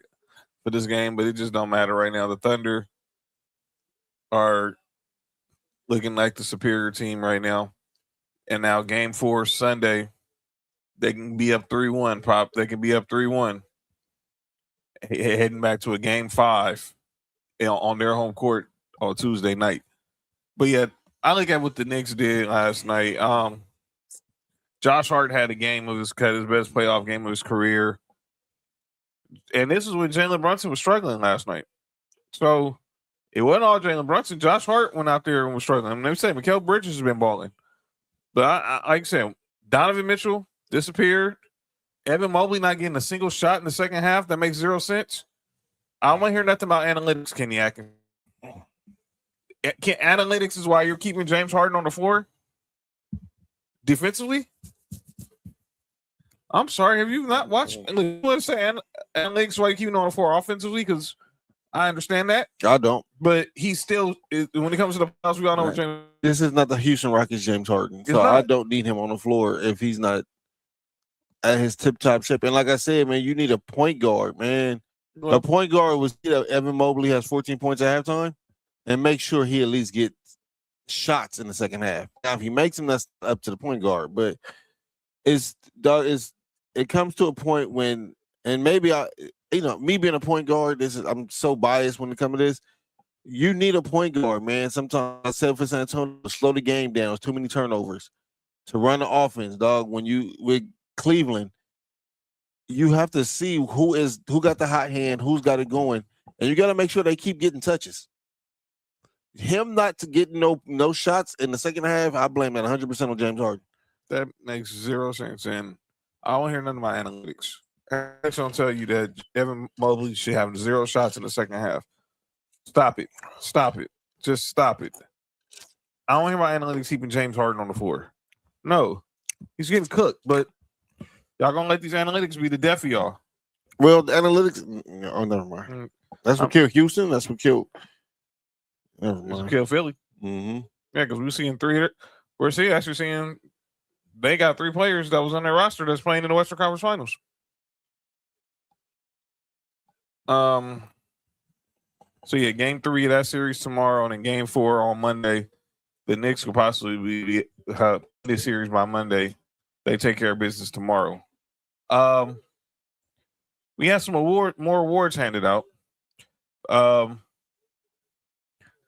for this game, but it just don't matter right now. The Thunder are looking like the superior team right now. And now Game 4 Sunday, they can be up 3-1, Pop. They can be up 3-1. Heading back to a Game 5 on their home court on Tuesday night. But yeah, I look at what the Knicks did last night. Josh Hart had his best playoff game of his career. And this is when Jalen Brunson was struggling last night. So it wasn't all Jalen Brunson. Josh Hart went out there and was struggling. I mean, they say Mikal Bridges has been balling. But I like I said, Donovan Mitchell disappeared. Evan Mobley not getting a single shot in the second half. That makes 0 sense. I don't want to hear nothing about analytics, Kenny Atkins. Analytics is why you're keeping James Harden on the floor? defensively. I'm sorry. Have you not watched? Let's say analytics why you keep on 4 offensively because I understand that. I don't. But he still, when it comes to the playoffs, we all know what James. This is not the Houston Rockets James Harden. So I don't need him on the floor if he's not at his tip-top shape. And like I said, man, you need a point guard, man. A point guard was Evan Mobley has 14 points at halftime and make sure he at least gets shots in the second half. Now, if he makes them, that's up to the point guard. But it comes to a point when, and maybe me being a point guard, I'm so biased when it comes to this. You need a point guard, man. Sometimes I said for San Antonio, slow the game down. It's too many turnovers to run the offense, dog. When you with Cleveland, you have to see who got the hot hand, who's got it going, and you got to make sure they keep getting touches. Him not to get no shots in the second half, I blame that 100% on James Harden. That makes zero sense, and I don't hear none of my analytics. Analytics don't tell you that Evan Mobley should have 0 shots in the second half. Stop it. Just stop it. I don't hear my analytics keeping James Harden on the floor. No, he's getting cooked, but y'all gonna let these analytics be the death of y'all. Well, the analytics. Oh, never mind. That's what killed Houston. That's what killed. Never mind. That's what killed Philly. Mm-hmm. Yeah, because we're seeing 3. We're actually seeing they got 3 players that was on their roster that's playing in the Western Conference Finals. So yeah, game 3 of that series tomorrow, and then game 4 on Monday. The Knicks could possibly be this series by Monday. They take care of business tomorrow. We have some more awards handed out.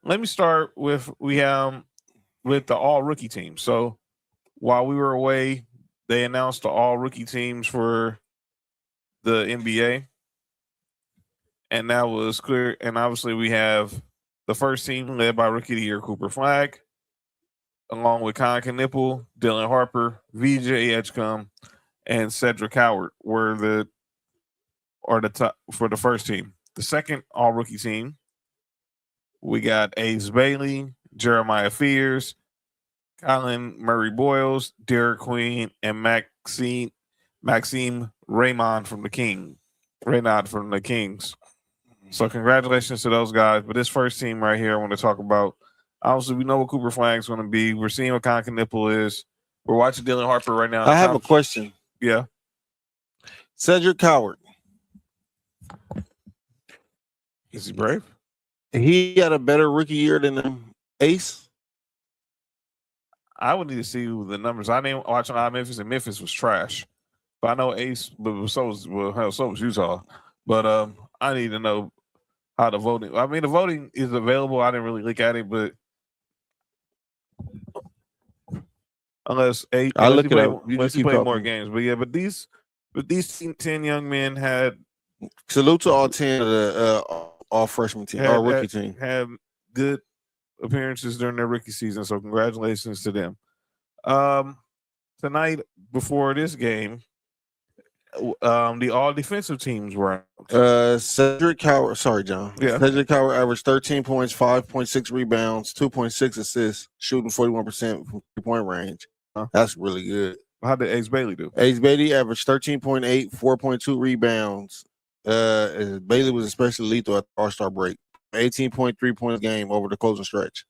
Let me start with the all rookie team. So while we were away, they announced the all rookie teams for the NBA. And that was clear. And obviously we have the first team led by Rookie of the Year Cooper Flagg, along with Con Knipple, Dylan Harper, VJ Edgecombe, and Cedric Howard were the top for the first team. The second all rookie team, we got Ace Bailey, Jeremiah Fears, Colin Murray Boyles, Derek Queen, and Maxime Raymond from the Kings. So congratulations to those guys. But this first team right here, I want to talk about. Obviously, we know what Cooper Flagg's going to be. We're seeing what Con Knipple is. We're watching Dylan Harper right now. I have a question. Yeah. Cedric Howard. Is he brave? He had a better rookie year than Ace. I would need to see the numbers. I didn't watch on Memphis, and Memphis was trash. But I know Ace, but so was Utah. But I need to know how the voting. I mean, the voting is available. I didn't really look at it, but unless he played more games. But yeah, but these 10 young men had salute to all 10 of the all freshman team, all rookie team. Had good appearances during their rookie season. So congratulations to them. Tonight before this game, the all defensive teams were Cedric Howard. Sorry, John. Yeah. Cedric Howard averaged 13 points, 5.6 rebounds, 2.6 assists, shooting 41% from 3-point range. That's really good. How did Ace Bailey do? Ace Bailey averaged 13.8, 4.2 rebounds. Bailey was especially lethal at the All-Star break. 18.3 points a game over the closing stretch.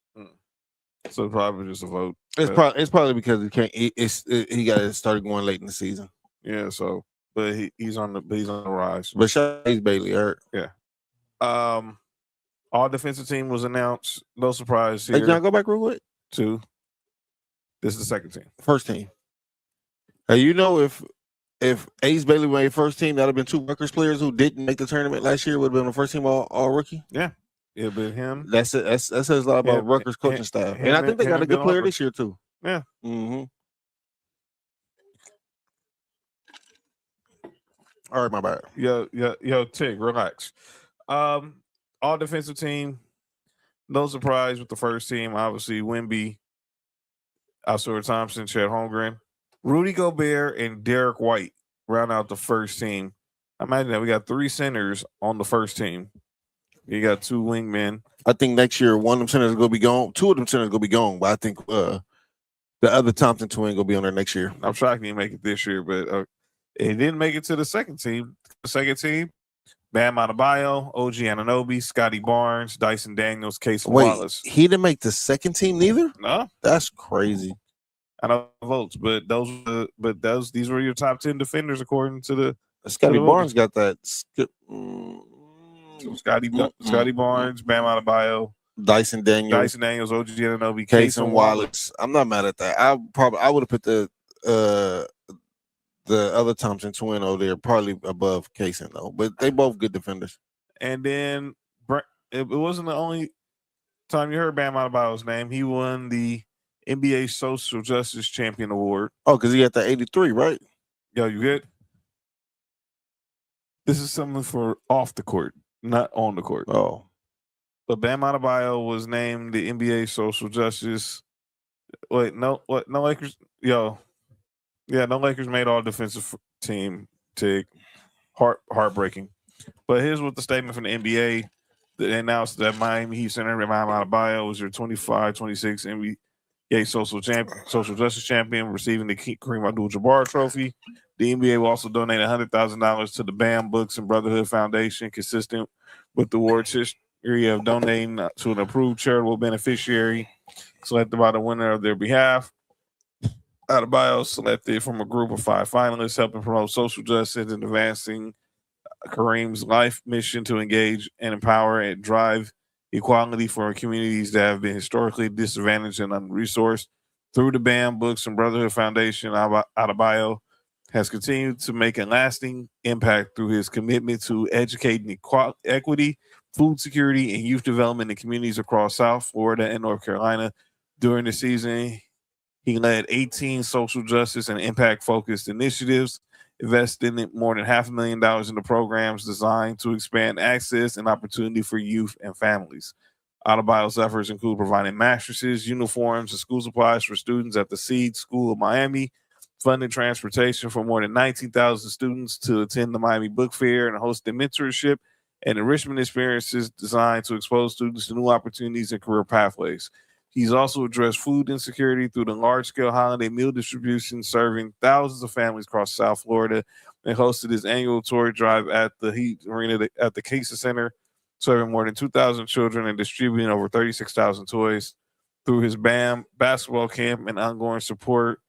So probably just a vote. It's probably because he got started going late in the season. Yeah. So, but he's on the rise. But shout out Ace Bailey, Eric. Yeah. All defensive team was announced. No surprise here. Hey, John, go back real quick. 2. This is the second team. First team. Hey, you know if Ace Bailey made first team, that'd have been 2 Rutgers players who didn't make the tournament last year. Would have been the first team all rookie. Yeah, it'd been him. That says a lot about Rutgers coaching staff, and I think they got a good player this year too. Yeah. Mm-hmm. All right, my bad. Yo, Tig, relax. All defensive team. No surprise with the first team. Obviously, Wemby, Alsor Thompson, Chet Holmgren, Rudy Gobert, and Derek White round out the first team. Imagine that we got 3 centers on the first team. You got 2 wingmen. I think next year one of them centers is gonna be gone. 2 of them centers are gonna be gone, but I think the The other Thompson twin gonna be on there next year. I'm shocked he didn't make it this year, but he didn't make it to the second team. The second team, Bam Adebayo, OG Anunoby, Scotty Barnes, Dyson Daniels, Casey Wallace. He didn't make the second team neither? No. That's crazy. I know votes, but these were your top 10 defenders according to the Scotty Barnes got that. Scotty Barnes, Bam Adebayo, Dyson Daniels, OG Anunoby, Case and Wallace. I'm not mad at that. I would have put the other Thompson twin over there probably above Kaysen though, but they both good defenders. And then it wasn't the only time you heard Bam Adebayo's name. He won the NBA Social Justice Champion Award. Oh, because he had the 83, right? Yo, you good? This is something for off the court, not on the court. Oh. But Bam Adebayo was named the NBA Social Justice. Wait, no Lakers? Yo. Yeah, no Lakers made all defensive team. Tig. Heartbreaking. But here's what the statement from the NBA. They announced that Miami Heat center Bam Adebayo was your 25-26 NBA Social Justice Champion, receiving the Kareem Abdul-Jabbar Trophy. The NBA will also donate $100,000 to the BAM Books and Brotherhood Foundation, consistent with the award's history of donating to an approved charitable beneficiary selected by the winner of their behalf. Adebayo selected from a group of 5 finalists, helping promote social justice and advancing Kareem's life mission to engage and empower and drive equality for communities that have been historically disadvantaged and under-resourced. Through the BAM Books and Brotherhood Foundation, Adebayo has continued to make a lasting impact through his commitment to educating equity, food security, and youth development in communities across South Florida and North Carolina. During the season, he led 18 social justice and impact-focused initiatives, investing more than $500,000 into programs designed to expand access and opportunity for youth and families. Adebayo's efforts include providing mattresses, uniforms, and school supplies for students at the Seed School of Miami, funding transportation for more than 19,000 students to attend the Miami Book Fair, and hosting mentorship and enrichment experiences designed to expose students to new opportunities and career pathways. He's also addressed food insecurity through the large-scale holiday meal distribution, serving thousands of families across South Florida, and hosted his annual toy drive at the Heat Arena at the Casey Center, serving more than 2,000 children and distributing over 36,000 toys. Through his BAM basketball camp and ongoing support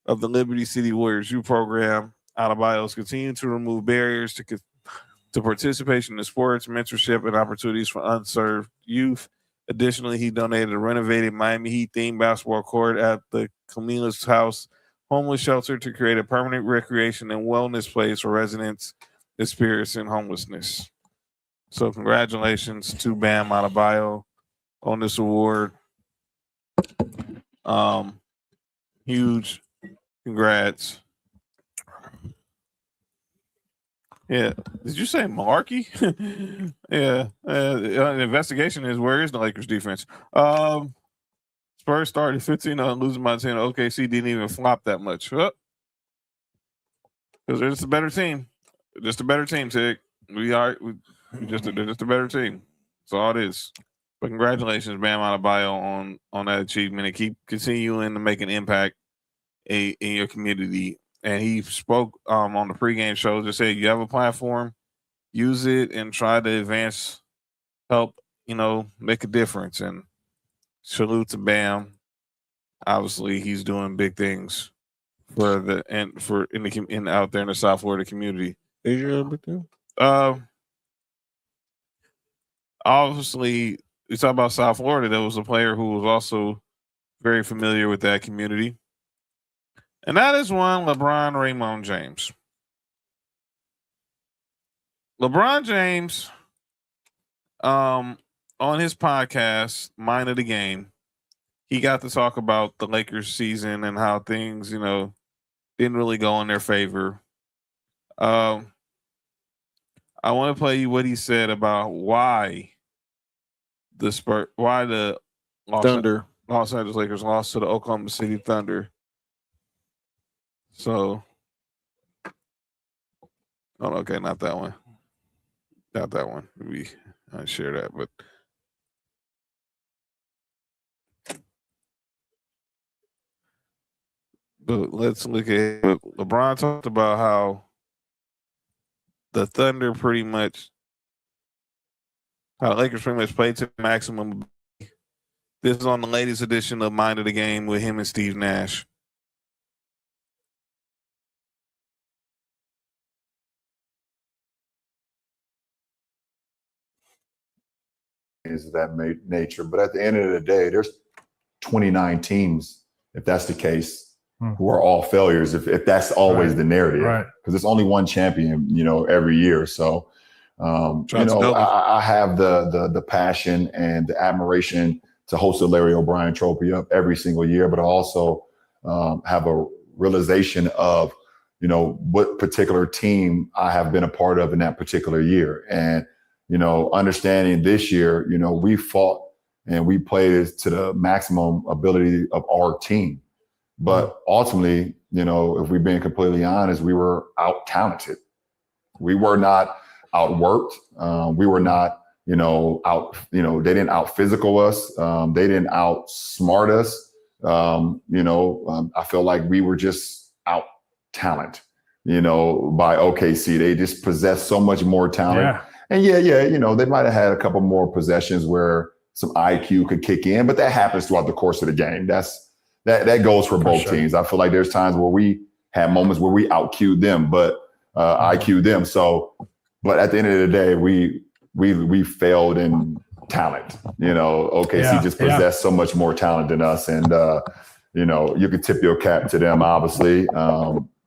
of the Liberty City Warriors youth program, Adebayo's continued to remove barriers to participation in sports, mentorship, and opportunities for unserved youth. Additionally, he donated a renovated Miami Heat-themed basketball court at the Camila's House homeless shelter to create a permanent recreation and wellness place for residents experiencing homelessness. So congratulations to Bam Adebayo on this award. Huge congrats. Yeah. Did you say malarkey? Yeah. The investigation is, where is the Lakers defense? Spurs started 15-0, losing by 10. OKC didn't even flop that much. Because they're just a better team. Just a better team, Tig. They're just a better team. That's all it is. But congratulations, Bam Adebayo, on that achievement, and keep continuing to make an impact in your community. And he spoke on the pregame show, just said, you have a platform, use it and try to advance, help, make a difference. And salute to Bam. Obviously, he's doing big things out there in the South Florida community. Is your big thing? Obviously, we talk about South Florida. There was a player who was also very familiar with that community. And that is one LeBron Raymond James. LeBron James, on his podcast, Mind of the Game, he got to talk about the Lakers season and how things, didn't really go in their favor. I want to play you what he said about why the Los Angeles Lakers lost to the Oklahoma City Thunder. So, okay, not that one. Not that one. Maybe I share that, but But let's look at LeBron talked about how the Thunder pretty much, how the Lakers pretty much played to the maximum. This is on the latest edition of Mind of the Game with him and Steve Nash. Is that nature, but at the end of the day, there's 29 teams, if that's the case, who are all failures. If that's always the narrative, because there's only one champion, every year. So, I have the passion and the admiration to host the Larry O'Brien Trophy up every single year, but I also have a realization of, what particular team I have been a part of in that particular year. And understanding this year, we fought and we played to the maximum ability of our team. But ultimately, if we're being completely honest, we were out-talented. We were not outworked. We were not, they didn't out-physical us. They didn't outsmart us. I feel like we were just out-talent, by OKC. They just possessed so much more talent. Yeah. And they might have had a couple more possessions where some IQ could kick in, but that happens throughout the course of the game. That goes for both teams. I feel like there's times where we had moments where we out-Q'd them, but IQ'd them. So, but at the end of the day, we failed in talent. OKC just possessed so much more talent than us, and you could tip your cap to them, obviously.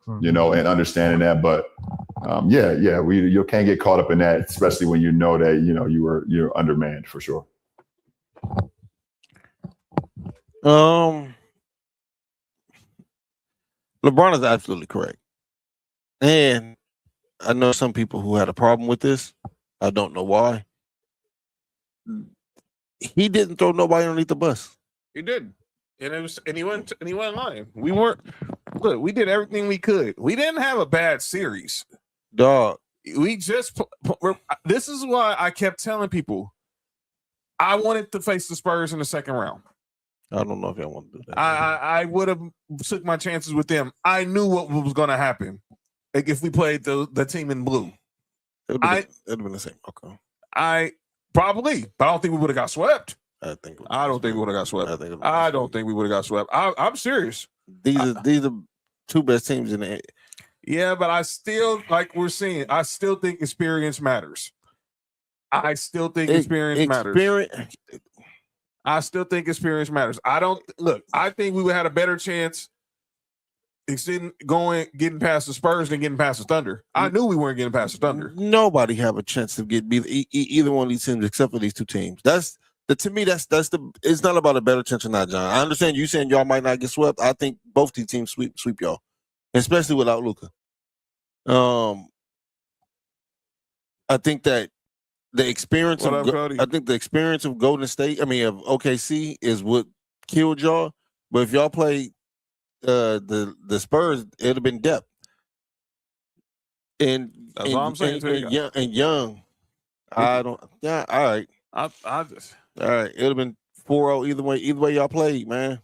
And understanding that, but you can't get caught up in that, especially when you know that you're undermanned for sure. LeBron is absolutely correct, and I know some people who had a problem with this. I don't know why. He didn't throw nobody underneath the bus. He did. And he went lying. We did everything we could. We didn't have a bad series. Dog. We just, this is why I kept telling people I wanted to face the Spurs in the second round. I don't know if I want to do that. I would have took my chances with them. I knew what was going to happen. Like if we played the team in blue. It would have been the same. Okay. Probably, but I don't think we would have got swept. I don't think we would have got swept. I don't think we would have got swept. I'm serious. These are two best teams in the. Yeah, but I still, like we're seeing, I still think experience matters. I still think experience matters. I still think experience matters. I think we would have had a better chance getting past the Spurs than getting past the Thunder. I knew we weren't getting past the Thunder. Nobody have a chance to get either one of these teams except for these two teams. To me, it's not about a better chance or not, John. I understand you saying y'all might not get swept. I think both these teams sweep y'all, especially without Luka. I think that the experience of Golden State, of OKC, is what killed y'all. But if y'all played the Spurs, it'd have been depth. And that's all I'm saying. And young, I don't. Yeah, all right. I just. All right, it would have been 4-0 either way y'all played, man.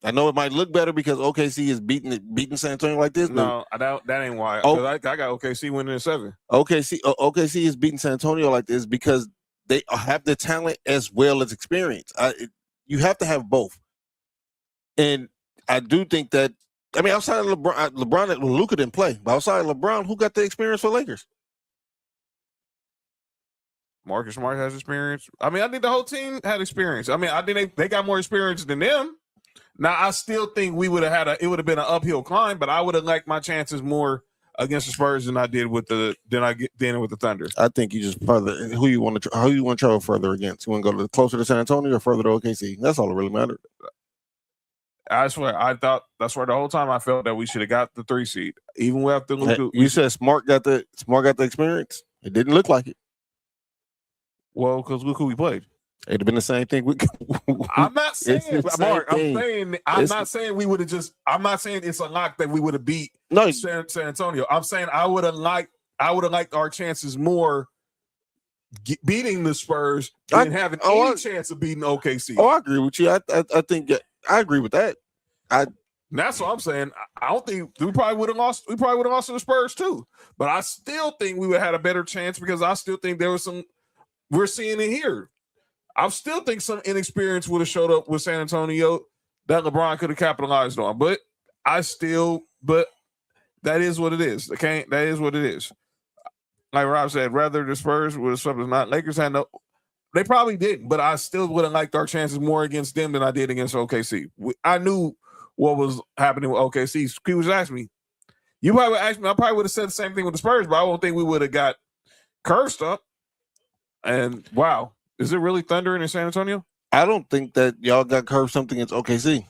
I know it might look better because OKC is beating San Antonio like this. No, that ain't why. I got OKC winning in 7. OKC is beating San Antonio like this because they have the talent as well as experience. You have to have both. And I do think that, outside of LeBron, Luka didn't play, but outside of LeBron, who got the experience for Lakers? Marcus Smart has experience. I think the whole team had experience. I think they got more experience than them. Now, I still think we would have it would have been an uphill climb, but I would have liked my chances more against the Spurs than I did with the Thunder. I think you just who you want to travel further against. You want to go closer to San Antonio or further to OKC? That's all that really mattered. I swear, that's where the whole time I felt that we should have got the 3 seed, even after Luka. You said Smart got the experience. It didn't look like it. Well, because look who we played. It'd have been the same thing. I'm not saying, Mark. I'm not saying we would have just. I'm not saying it's a lock that we would have beat San Antonio. I'm saying I would have liked our chances more beating the Spurs than having any chance of beating OKC. Oh, I agree with you. I think I agree with that. And that's what I'm saying. I don't think we probably would have lost. We probably would have lost to the Spurs too. But I still think we would have had a better chance because I still think there was some. We're seeing it here. I still think some inexperience would have showed up with San Antonio that LeBron could have capitalized on. But that is what it is. Okay, that is what it is. Like Rob said, rather the Spurs would have swept us not. Lakers had no. They probably didn't, but I still would have liked our chances more against them than I did against OKC. I knew what was happening with OKC. People was asking me. You probably would ask me. I probably would have said the same thing with the Spurs, but I don't think we would have got cursed up. And wow, is it really thundering in San Antonio? I don't think that y'all got cursed something against OKC.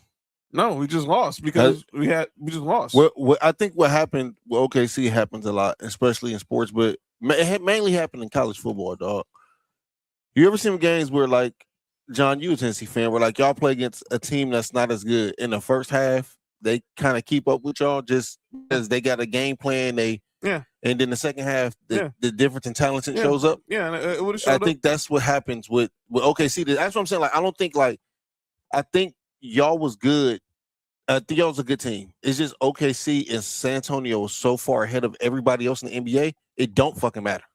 No, we just lost because we just lost. Well, I think what happened with OKC happens a lot, especially in sports, but it mainly happened in college football, dog. You ever seen games where, like, John, you a Tennessee fan, where like y'all play against a team that's not as good in the first half, they kind of keep up with y'all just because they got a game plan. And then the second half, the difference in talent shows up. Yeah, it would have showed up. I think that's what happens with OKC. That's what I'm saying. Like, I don't think I think y'all was good. I think y'all was a good team. It's just OKC and San Antonio was so far ahead of everybody else in the NBA. It don't fucking matter.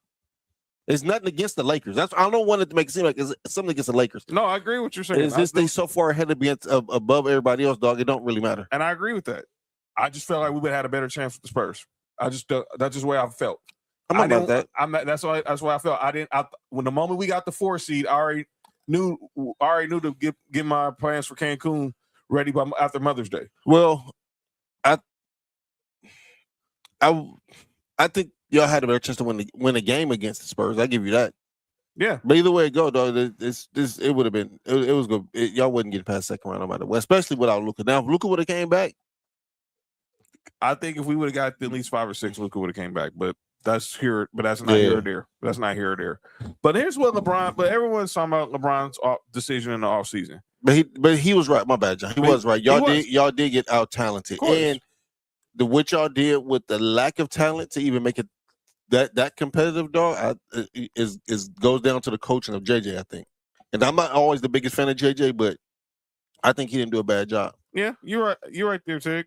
It's nothing against the Lakers. I don't want it to make it seem like it's something against the Lakers. No, I agree with what you're saying. It's just they so far ahead above everybody else, dog. It don't really matter. And I agree with that. I just felt like we would have had a better chance with the Spurs. That's just the way I felt. I'm not about that. That's why I felt. When the moment we got the 4 seed, I already knew to get my plans for Cancun ready after Mother's Day. Well, I think y'all had a better chance to win a game against the Spurs. I give you that. Yeah. But either way it go, dog, it would have been it was good. Y'all wouldn't get past second round no matter what, especially without Luka. Now, if Luka would have came back, I think if we would have got at least 5 or 6, Luka would have came back. But that's here. But that's not here or there. That's not here or there. But here's what LeBron. But everyone's talking about LeBron's decision in the offseason. But he was right. My bad, John. He was right. Y'all did get out talented, and what y'all did with the lack of talent to even make it that competitive, dog, is goes down to the coaching of JJ. I think, and I'm not always the biggest fan of JJ, but I think he didn't do a bad job. Yeah, you're right. You're right there, Tig.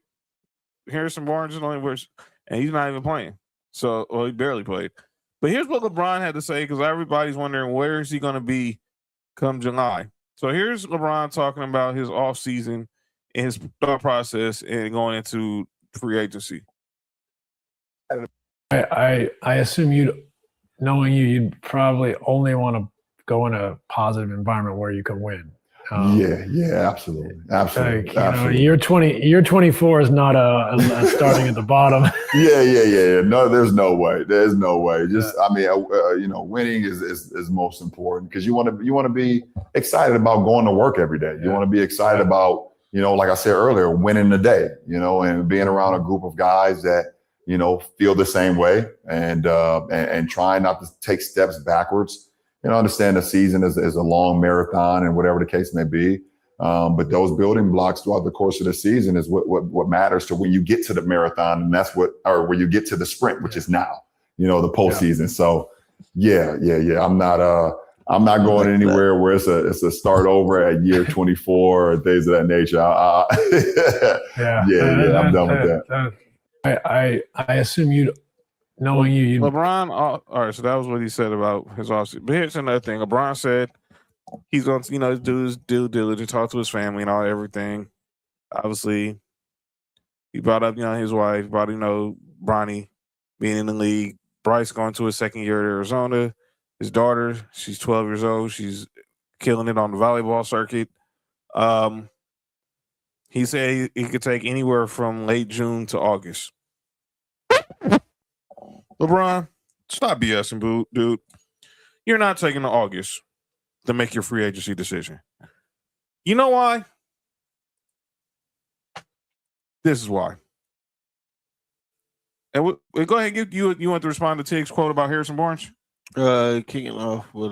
Harrison Barnes is the only worse, and he's not even playing. So, he barely played. But here's what LeBron had to say because everybody's wondering where is he going to be come July. So here's LeBron talking about his offseason and his thought process and going into free agency. I assume you'd probably only want to go in a positive environment where you can win. Yeah, absolutely. Year 24 is not a starting at the bottom. Yeah. No, there's no way. There's no way. Just, winning is most important because you want to be excited about going to work every day. You want to be excited about, like I said earlier, winning the day, and being around a group of guys that, feel the same way and trying not to take steps backwards. Understand the season is a long marathon and whatever the case may be. But those building blocks throughout the course of the season is what matters to when you get to the marathon. And that's when you get to the sprint, which is now, the postseason. Yeah. So yeah. I'm not going anywhere where it's a start over at year 24 or things of that nature. I'm done with that. I assume knowing you, LeBron. All right, so that was what he said about his offseason. But here's another thing: LeBron said he's going to, do his due diligence, talk to his family, and everything. Obviously, he brought up, his wife, brought Bronny being in the league, Bryce going to his second year at Arizona, his daughter, she's 12 years old, she's killing it on the volleyball circuit. He said he could take anywhere from late June to August. LeBron, stop BSing, dude. You're not taking to August to make your free agency decision. You know why? This is why. And we'll go ahead and you want to respond to Tig's quote about Harrison Barnes? Kicking off with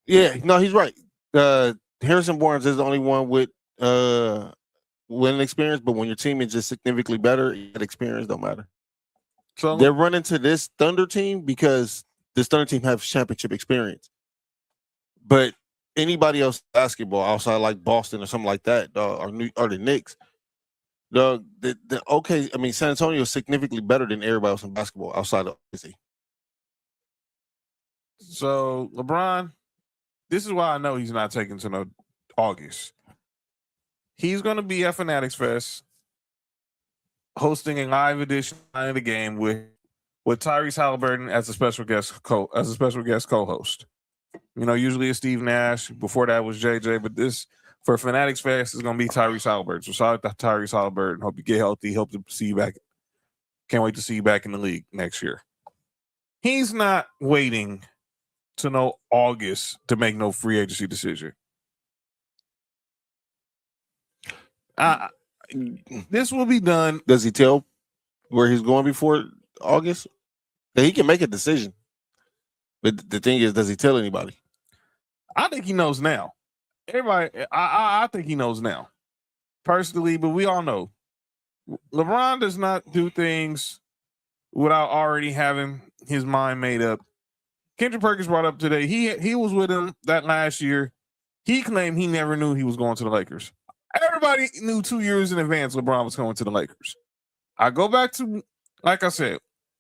he's right. Harrison Barnes is the only one with winning experience, but when your team is just significantly better, that experience don't matter. So they're running to this Thunder team because this Thunder team has championship experience. But anybody else basketball outside like Boston or something like that, or the Knicks, Okay, I mean, San Antonio is significantly better than everybody else in basketball outside of OKC. So LeBron, this is why I know he's not taking to no August. He's going to be at Fanatics Fest, hosting a live edition of the game with Tyrese Halliburton as a special guest co-host. You know, usually it's Steve Nash. Before that was JJ, but this for Fanatics Fest is going to be Tyrese Halliburton. So shout out to Tyrese Halliburton. Hope you get healthy. Hope to see you back. Can't wait to see you back in the league next year. He's not waiting to know August to make no free agency decision. This will be done. Does he tell where he's going before August? He can make a decision. But the thing is, does he tell anybody? I think he knows now. Everybody, I think he knows now. Personally, but we all know LeBron does not do things without already having his mind made up. Kendrick Perkins brought up today, he was with him that last year. He claimed he never knew he was going to the Lakers. Everybody knew 2 years in advance LeBron was going to the Lakers. I go back to, like I said,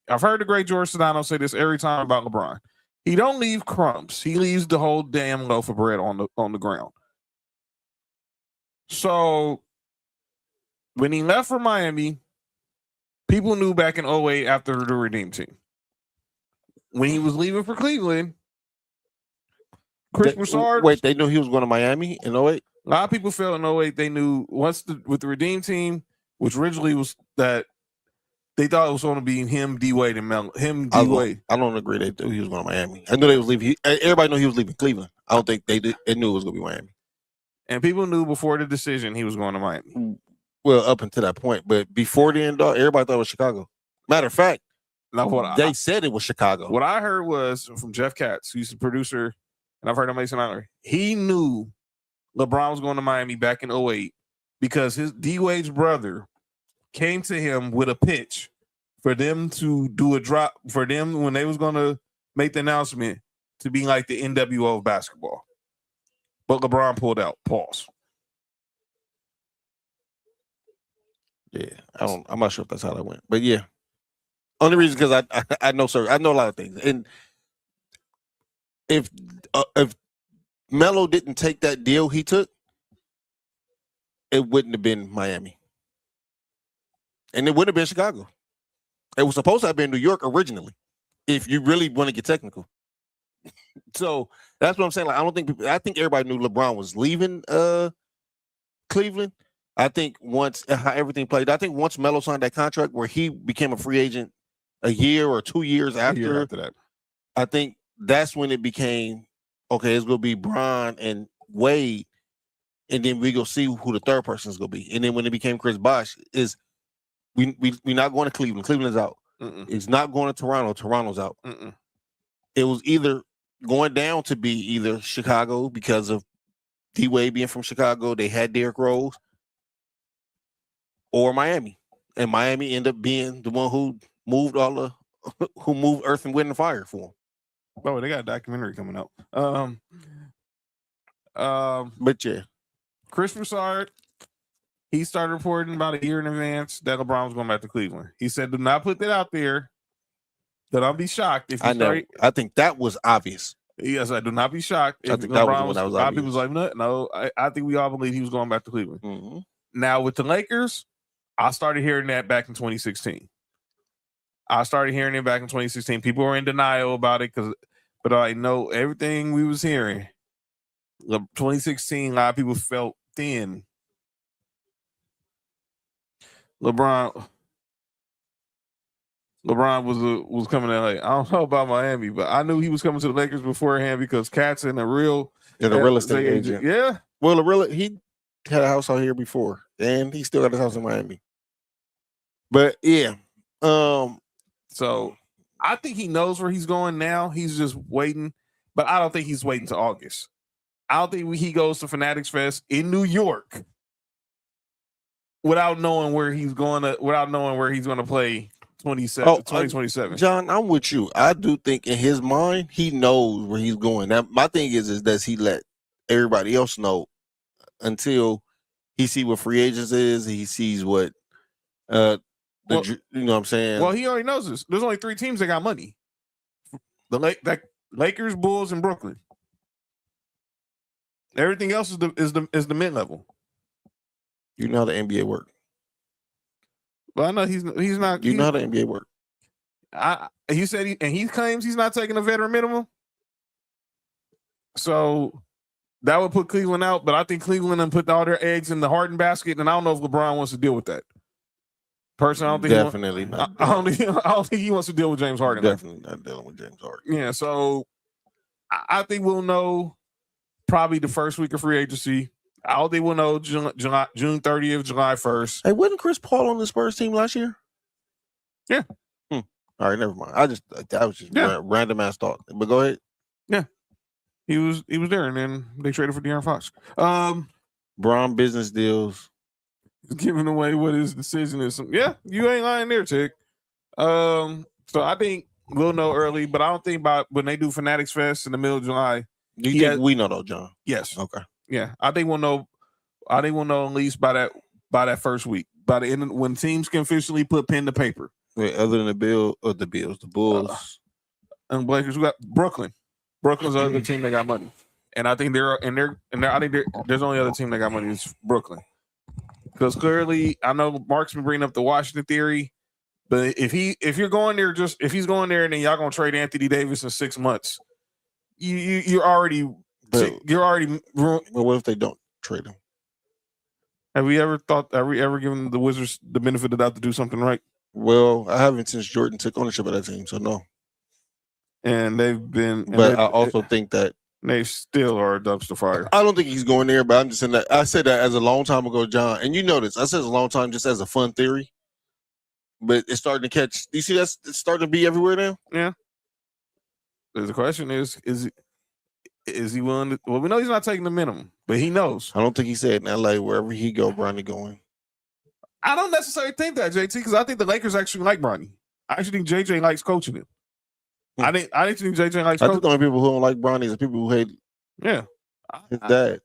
I've heard the great George Sedano say this every time about LeBron. He don't leave crumbs. He leaves the whole damn loaf of bread on the ground. So when he left for Miami, people knew back in 2008 after the Redeem Team. When he was leaving for Cleveland, Chris Broussard. Wait, they knew he was going to Miami in 2008? A lot of people felt in 2008 they knew with the Redeem Team, which originally was that they thought it was going to be him, D-Wade, and Melo. D-Wade. I don't agree they knew he was going to Miami. I knew they was leaving. Everybody knew he was leaving Cleveland. I don't think they knew it was going to be Miami. And people knew before the decision he was going to Miami. Well, up until that point. But before the end, everybody thought it was Chicago. Matter of fact, they said it was Chicago. What I heard was from Jeff Katz, who's the producer, and I've heard him Mason Aller. He knew LeBron was going to Miami back in 2008 because his D-Wade's brother came to him with a pitch for them to do a drop for them when they was going to make the announcement to be like the NWO of basketball. But LeBron pulled out. Pause. Yeah, I'm not sure if that's how that went. But yeah. Only reason because I know, sir, I know a lot of things. And if Melo didn't take that deal he took, it wouldn't have been Miami. And it wouldn't have been Chicago. It was supposed to have been New York originally, if you really want to get technical. So that's what I'm saying. Like, I think everybody knew LeBron was leaving Cleveland. I think once how everything played, I think once Melo signed that contract where he became a free agent a year or 2 years after that, I think that's when it became, okay, it's going to be Bron and Wade, and then we go see who the third person is going to be. And then when it became Chris Bosh, is we're not going to Cleveland. Cleveland's out. It's not going to Toronto. Toronto's out. It was either going down to be either Chicago because of D-Wade being from Chicago. They had Derrick Rose. Or Miami. And Miami ended up being the one who moved who moved Earth and Wind and Fire for them. Oh, they got a documentary coming out. But yeah. Chris Broussard, he started reporting about a year in advance that LeBron was going back to Cleveland. He said, do not put that out there. That I'll be shocked if you start. I think that was obvious. Yes, I do not be shocked. I think that was a lot of people was like, no, I think we all believe he was going back to Cleveland. Mm-hmm. Now with the Lakers, I started hearing that back in 2016. People were in denial about it but I know everything we was hearing. 2016, a lot of people felt thin. LeBron was coming to LA. I don't know about Miami, but I knew he was coming to the Lakers beforehand because Katz and a real estate agent. Yeah. Well, he had a house out here before, and he still got his house in Miami. But yeah, so I think he knows where he's going now. He's just waiting, but I don't think he's waiting to August. I don't think he goes to Fanatics Fest in New York without knowing where he's going to play 2027. John, I'm with you. I do think in his mind he knows where he's going. Now, my thing is does he let everybody else know until he see what free agents is? He sees what You know what I'm saying? Well, he already knows this. There's only 3 teams that got money. The Lakers, Bulls, and Brooklyn. Everything else is the mid level. You know how the NBA work. Well, I know he's not. You know how the NBA work. He said he claims he's not taking a veteran minimum. So that would put Cleveland out, but I think Cleveland and put all their eggs in the Harden basket, and I don't know if LeBron wants to deal with that. Personally, I don't think Definitely not. I don't think he wants to deal with James Harden. Definitely not dealing with James Harden. Yeah, so I think we'll know probably the first week of free agency. I don't think we'll know June 30th, July 1st. Hey, wasn't Chris Paul on the Spurs team last year? Yeah. All right, never mind. That was just random ass thought. But go ahead. Yeah. He was there, and then they traded for De'Aaron Fox. Braun business deals. Giving away what his decision is. Yeah, you ain't lying there, Chick. So I think we'll know early, but I don't think about when they do Fanatics Fest in the middle of July. Do you think we know though, John? Yes. Okay. Yeah, I think we'll know. I think we'll know at least by that first week, by the end when teams can officially put pen to paper. Wait, other than the Bills, the Bulls, and Blakers, we got Brooklyn. Brooklyn's the other team that got money, and I think I think there's only other team that got money is Brooklyn, because clearly I know Mark's been bringing up the Washington theory, but if he's going there and then y'all gonna trade Anthony Davis in 6 months, you're already. Well, what if they don't trade him? Have we ever given the Wizards the benefit of the doubt to do something right? Well, I haven't since Jordan took ownership of that team, so no. And they've been, but I also think that they still are a dumpster fire. I don't think he's going there, but I'm just saying that I said that as a long time ago, John, and you know this. I said it a long time just as a fun theory, but it's starting to catch. Do you see it's starting to be everywhere now? Yeah. The question is he willing to? Well, we know he's not taking the minimum, but he knows. I don't think he said in LA wherever he go, Bronny going. I don't necessarily think that, JT, because I think the Lakers actually like Bronny. I actually think JJ likes coaching him. I think JJ likes. I think the only people who don't like Bronny is the people who hate. Yeah, his dad.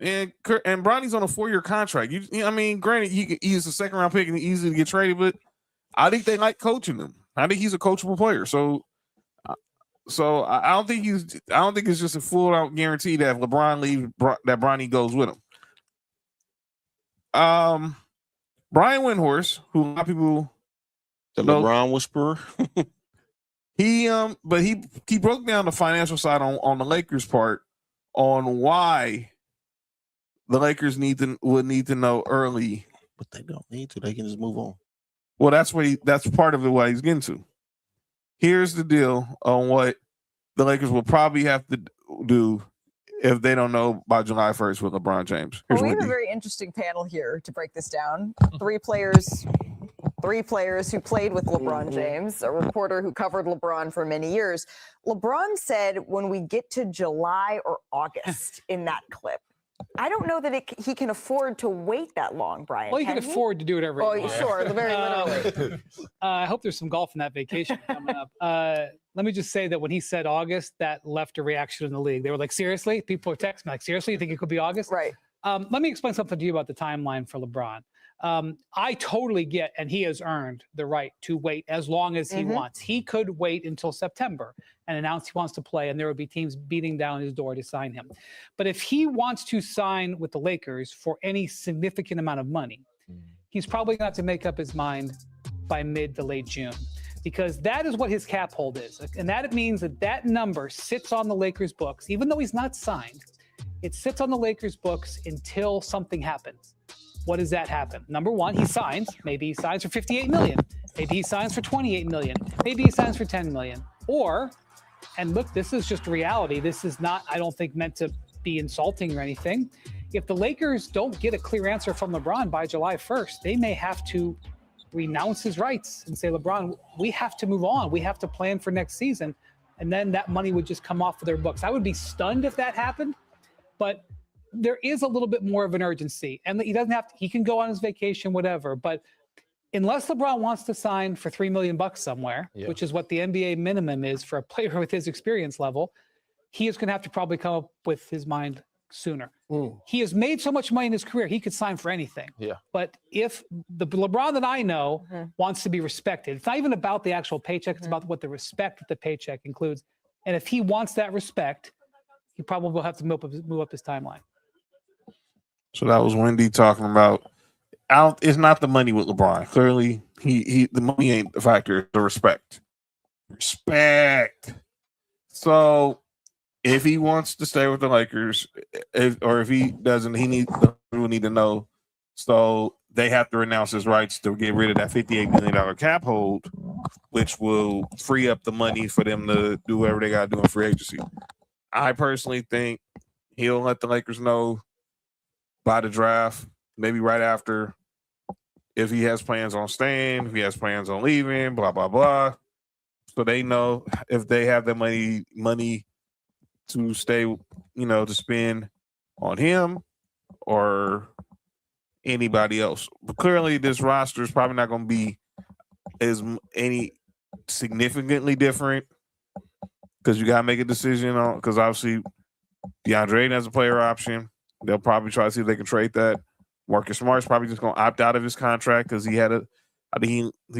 And Bronny's on a 4-year contract. I mean, granted, he's a 2nd-round pick and he's easy to get traded, but I think they like coaching him. I think he's a coachable player. So I don't think it's just a full out guarantee that if LeBron leaves, that Bronny goes with him. Brian Windhorst, who a lot of people know, LeBron whisperer. But he broke down the financial side on the Lakers part on why the Lakers would need to know early. But they don't need to. They can just move on. Well, that's part of it. What he's getting to. Here's the deal on what the Lakers will probably have to do if they don't know by July 1st with LeBron James. Well, we have a very interesting panel here to break this down. 3 players who played with LeBron James, a reporter who covered LeBron for many years. LeBron said when we get to July or August in that clip, I don't know that he can afford to wait that long, Brian. Well, you can afford to do whatever you want. Oh, sure, very literally. I hope there's some golf in that vacation coming up. Let me just say that when he said August, that left a reaction in the league. They were like, seriously? People were texting me like, seriously? You think it could be August? Right. Let me explain something to you about the timeline for LeBron. I totally get, and he has earned the right to wait as long as he wants. He could wait until September and announce he wants to play, and there would be teams beating down his door to sign him. But if he wants to sign with the Lakers for any significant amount of money, he's probably going to have to make up his mind by mid to late June, because that is what his cap hold is. And that means that number sits on the Lakers' books, even though he's not signed. It sits on the Lakers' books until something happens. What does that happen? Number one, he signs. Maybe he signs for $58 million. Maybe he signs for $28 million. Maybe he signs for $10 million. Or, and look, this is just reality. This is not, I don't think, meant to be insulting or anything. If the Lakers don't get a clear answer from LeBron by July 1st, they may have to renounce his rights and say, LeBron, we have to move on. We have to plan for next season. And then that money would just come off of their books. I would be stunned if that happened, but there is a little bit more of an urgency, and he doesn't have to, he can go on his vacation, whatever. But unless LeBron wants to sign for $3 million somewhere, which is what the NBA minimum is for a player with his experience level, he is going to have to probably come up with his mind sooner. He has made so much money in his career, he could sign for anything. Yeah. But if the LeBron that I know wants to be respected, it's not even about the actual paycheck, it's about what the respect that the paycheck includes. And if he wants that respect, he probably will have to move up his timeline. So that was Wendy talking about. It's not the money with LeBron. Clearly, the money ain't the factor. It's the respect. Respect. So if he wants to stay with the Lakers, or if he doesn't, we need to know. So they have to renounce his rights to get rid of that $58 million cap hold, which will free up the money for them to do whatever they got to do in free agency. I personally think he'll let the Lakers know by the draft, maybe right after, if he has plans on staying, if he has plans on leaving, blah, blah, blah. So they know if they have the money to stay, to spend on him or anybody else. But clearly this roster is probably not going to be any significantly different, because you got to make a decision on, because obviously DeAndre Ayton has a player option. They'll probably try to see if they can trade that. Marcus Smart's probably just going to opt out of his contract because he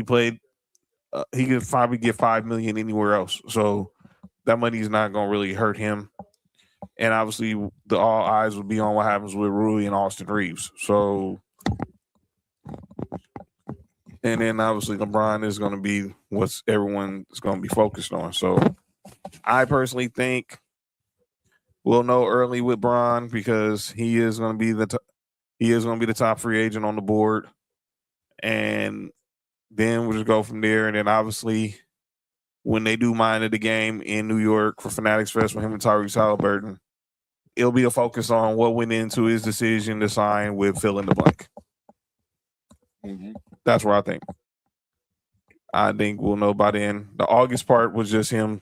played. He could probably get $5 million anywhere else, so that money is not going to really hurt him. And obviously, all eyes will be on what happens with Rui and Austin Reeves. So, and then obviously LeBron is going to be what everyone is going to be focused on. So, I personally think we'll know early with Bron, because he is going to be the top free agent on the board, and then we'll just go from there. And then obviously, when they do Mind of the Game in New York for Fanatics Fest with him and Tyrese Halliburton, it'll be a focus on what went into his decision to sign with fill in the blank. That's what I think. I think we'll know by then. The August part was just him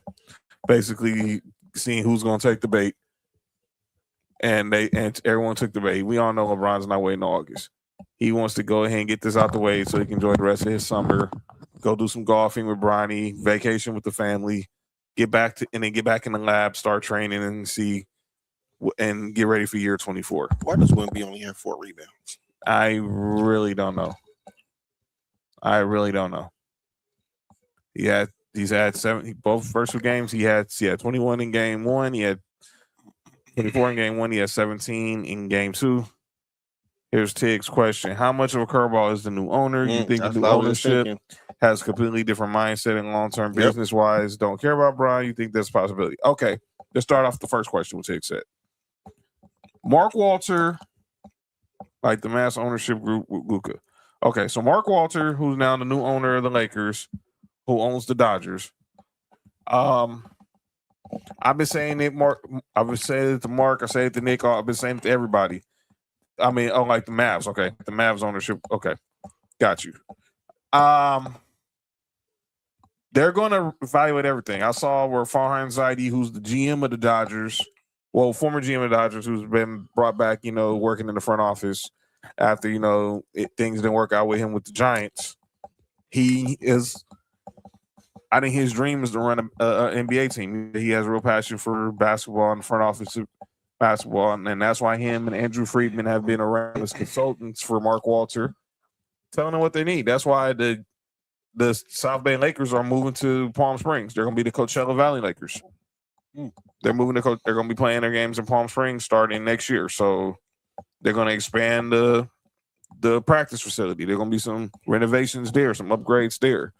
basically seeing who's going to take the bait. And everyone took the bait. We all know LeBron's not waiting till August. He wants to go ahead and get this out the way so he can enjoy the rest of his summer, go do some golfing with Bronny, vacation with the family, get back in the lab, start training, and get ready for year 24. Why does Wemby only have 4 rebounds? I really don't know. He's had 7 both first 2 games. He had 21 in game 1. He had 24 in game 1. He had 17 in game 2. Here's Tig's question: how much of a curveball is the new owner? You think the new ownership has a completely different mindset and long-term business-wise? Don't care about Brian? You think that's a possibility? Okay, let's start off the first question. What Tig said. Mark Walter, like the mass ownership group with Luka. Okay, so Mark Walter, who's now the new owner of the Lakers, who owns the Dodgers. I've been saying it, Mark. I've been saying it to Mark. I say it to Nick. I've been saying it to everybody. I mean, like the Mavs. Okay, the Mavs ownership. Okay, got you. They're going to evaluate everything. I saw where Farhan Zaidi, who's the GM of the Dodgers, former GM of the Dodgers, who's been brought back, working in the front office after, things didn't work out with him with the Giants. I think his dream is to run an NBA team. He has a real passion for basketball and front office basketball, and that's why him and Andrew Friedman have been around as consultants for Mark Walter, telling them what they need. That's why the South Bay Lakers are moving to Palm Springs. They're going to be the Coachella Valley Lakers. They're moving to. They're going to be playing their games in Palm Springs starting next year. So they're going to expand the practice facility. There are going to be some renovations there, some upgrades there.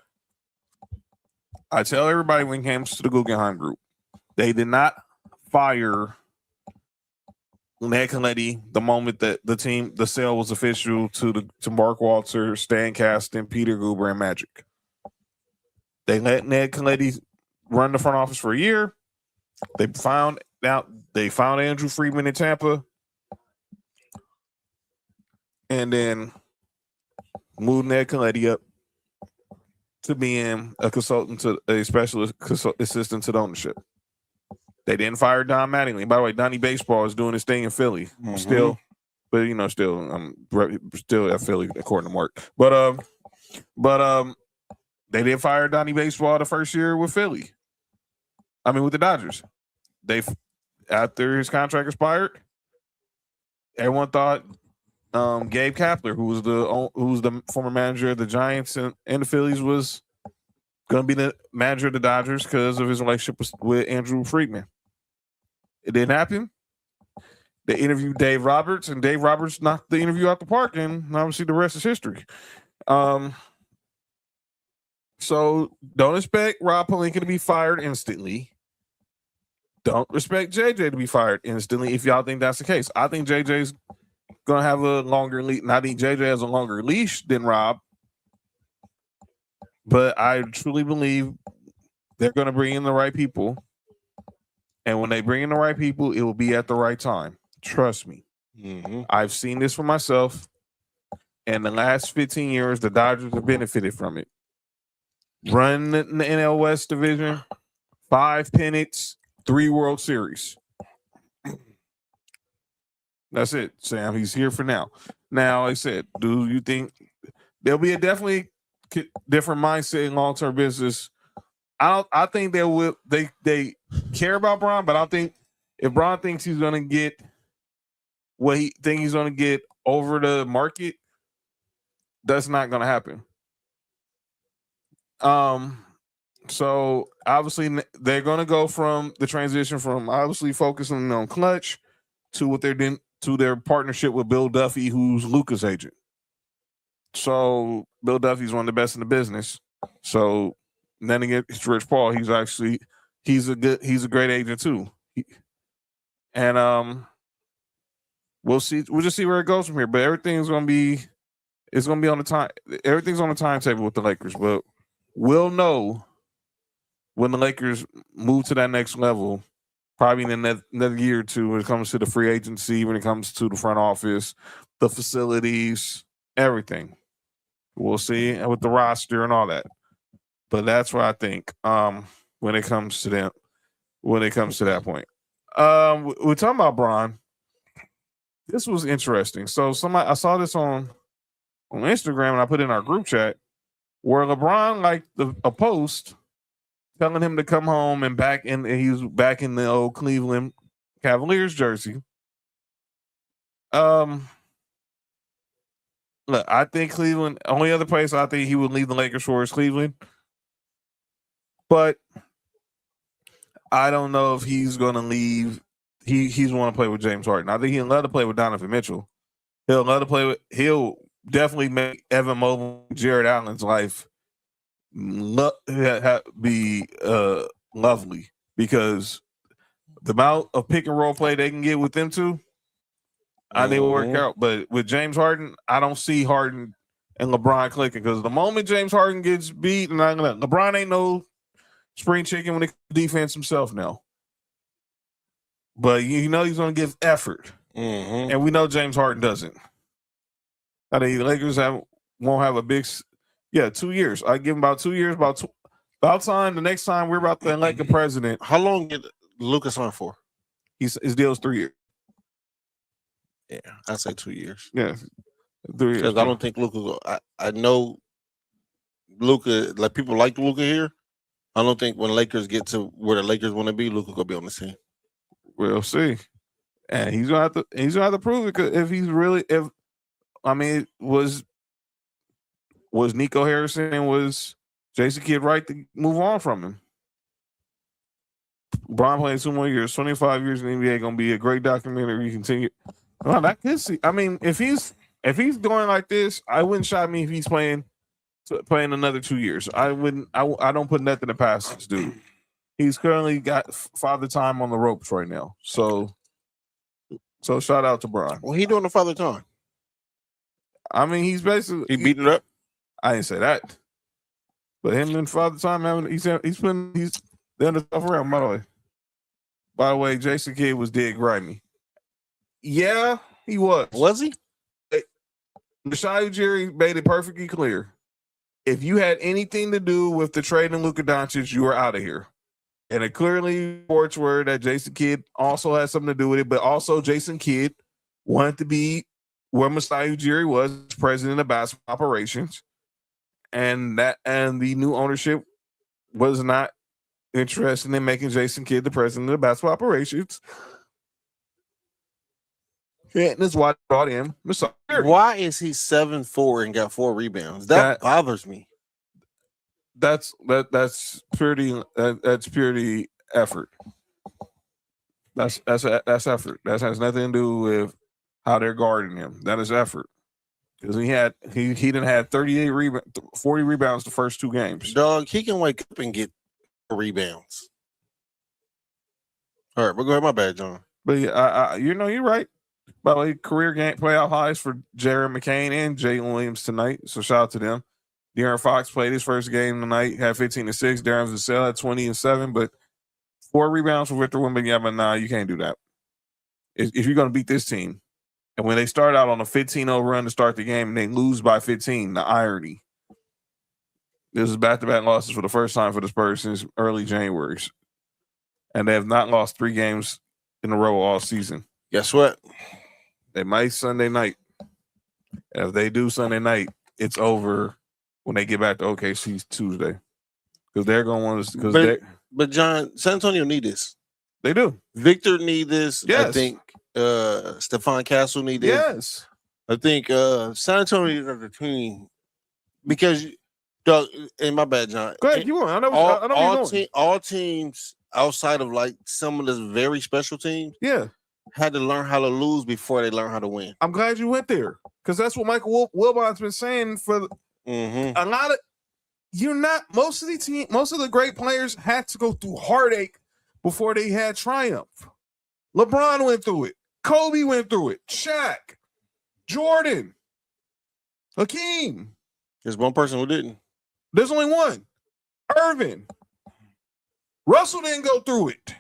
I tell everybody when it comes to the Guggenheim Group, they did not fire Ned Colletti the moment that the sale was official to Mark Walter, Stan Kasten, Peter Guber, and Magic. They let Ned Colletti run the front office for a year. They found Andrew Friedman in Tampa, and then moved Ned Colletti up to being a consultant to a special assistant to the ownership. They didn't fire Don Mattingly. By the way, Donnie Baseball is doing his thing in Philly still, but still at Philly according to Mark. But they didn't fire Donnie Baseball the first year with Philly. I mean, with the Dodgers. After his contract expired, everyone thought Gabe Kapler, who was the former manager of the Giants and the Phillies, was going to be the manager of the Dodgers because of his relationship with Andrew Friedman. It didn't happen. They interviewed Dave Roberts, and Dave Roberts knocked the interview out the park, and obviously the rest is history. So don't expect Rob Pelinka to be fired instantly. Don't expect JJ to be fired instantly if y'all think that's the case. I think JJ's gonna have a longer leash. I think JJ has a longer leash than Rob, but I truly believe they're gonna bring in the right people, and when they bring in the right people, it will be at the right time. Trust me. I've seen this for myself, and the last 15 years, the Dodgers have benefited from it. Run the NL West division, 5 pennants, 3 World Series. That's it, Sam. He's here for now. Now, like I said, do you think there'll be a definitely different mindset in long-term business? I think they will. They care about Bron, but I think if Bron thinks he's going to get what he thinks he's going to get over the market, that's not going to happen. So obviously they're going to go from the transition from obviously focusing on clutch to what they're doing to their partnership with Bill Duffy, who's Luka's agent. So Bill Duffy's one of the best in the business. So then again, it's Rich Paul. He's a great agent too. And we'll see. We'll just see where it goes from here. But everything's going to be on the time. Everything's on the timetable with the Lakers. But we'll know when the Lakers move to that next level, probably in another year or two, when it comes to the free agency, when it comes to the front office, the facilities, everything. We'll see with the roster and all that. But that's what I think when it comes to that point. We're talking about Bron. This was interesting. So I saw this on Instagram, and I put it in our group chat, where LeBron liked a post telling him to come home and he was back in the old Cleveland Cavaliers jersey. Look, I think Cleveland, only other place I think he would leave the Lakers for is Cleveland. But I don't know if he's going to leave. He's want to play with James Harden. I think he'll love to play with Donovan Mitchell. He'll definitely make Evan Mobley, Jared Allen's life be lovely, because the amount of pick and roll play they can get with them two, I think will work out. But with James Harden, I don't see Harden and LeBron clicking, because the moment James Harden gets beat, and LeBron ain't no spring chicken when it comes to defense himself now. But he's going to give effort, and we know James Harden doesn't. I think the Lakers won't have a big. 2 years. I give him about 2 years. About time. The next time we're about to elect a president. How long did Luka sign for? His deal is 3 years. Yeah, I'd say 2 years. Yeah, 3 years. Because I don't think Luka. I know Luka. Like, people like Luka here. I don't think when Lakers get to where the Lakers want to be, Luka gonna be on the scene. We'll see. And he's gonna have to prove it. Because was Nico Harrison and was Jason Kidd right to move on from him? Bron playing 2 more years, 25 years in the NBA, gonna be a great documentary. Continue. Well, I could see. I mean, if he's doing like this, I wouldn't shock me if he's playing another 2 years. I wouldn't. I don't put nothing past this dude. He's currently got father time on the ropes right now. So shout out to Bron. Well, he doing the father time. I mean, he's basically beating it up. I didn't say that, but him and Father Time he's done the stuff around. By the way, Jason Kidd was dead grimy. Yeah, he was. Was he? Masai Ujiri made it perfectly clear. If you had anything to do with the trade in Luka Doncic, you were out of here. And it clearly reports were that Jason Kidd also had something to do with it, but also Jason Kidd wanted to be where Masai Ujiri was, president of basketball operations. And the new ownership was not interested in making Jason Kidd the president of basketball operations. Yeah, and that's why I brought him. Why is he 7'4" and got 4 rebounds? That bothers me. That's purely effort. That's effort. That has nothing to do with how they're guarding him. That is effort. Because he didn't have 40 rebounds the first 2 games. Dog, he can wake up and get rebounds. All right, but go ahead. My bad, John. But yeah, you're right. By the way, career game playoff highs for Jared McCain and Jalen Williams tonight. So shout out to them. De'Aaron Fox played his first game tonight, had 15-6. Darren Vassell had 20-7, but 4 rebounds for Victor Wembanyama. Nah, you can't do that. If you're going to beat this team, and when they start out on a 15-0 run to start the game and they lose by 15, the irony. This is back-to-back losses for the first time for the Spurs since early January. And they have not lost 3 games in a row all season. Guess what? They might Sunday night. If they do Sunday night, it's over when they get back to OKC Tuesday. Because they're going to want to. But John, San Antonio need this. They do. Victor need this. Yes. I think Stephon Castle need this. Yes. I think San Antonio is the team because, Doug, and my bad, John. Go ahead, you want. I know where you're going. All teams outside of like some of the very special teams, had to learn how to lose before they learn how to win. I'm glad you went there because that's what Michael Wilbon's been saying for a lot of. Most of the great players had to go through heartache before they had triumph. LeBron went through it. Kobe went through it. Shaq, Jordan, Hakeem. There's one person who didn't. There's only one. Irvin. Russell didn't go through it.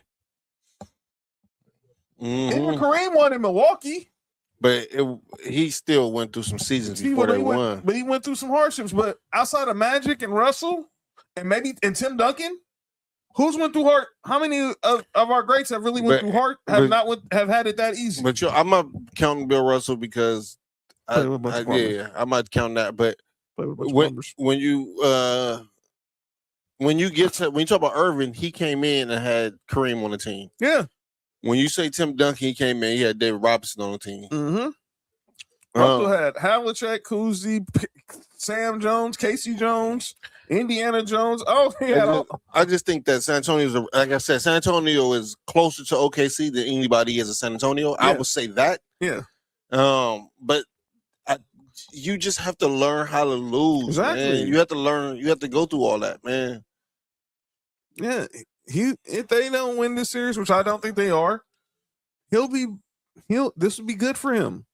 Even Kareem won in Milwaukee. But he still went through some seasons before they won. But he went through some hardships. But outside of Magic and Russell and Tim Duncan, who's went through hard? How many of our greats have really went through hard? Have had it that easy? But I'm not counting Bill Russell because I might count that. But when you talk about Irvin, he came in and had Kareem on the team. Yeah. When you say Tim Duncan, he came in, he had David Robinson on the team. Russell had Havlicek, Kuzi, Sam Jones, Casey Jones, Indiana Jones. Oh, yeah. I just think that San Antonio like I said, San Antonio is closer to OKC than anybody is in San Antonio. Yeah. I would say that. Yeah. But you just have to learn how to lose. Exactly. Man. You have to learn. You have to go through all that, man. Yeah. If they don't win this series, which I don't think they are, this would be good for him.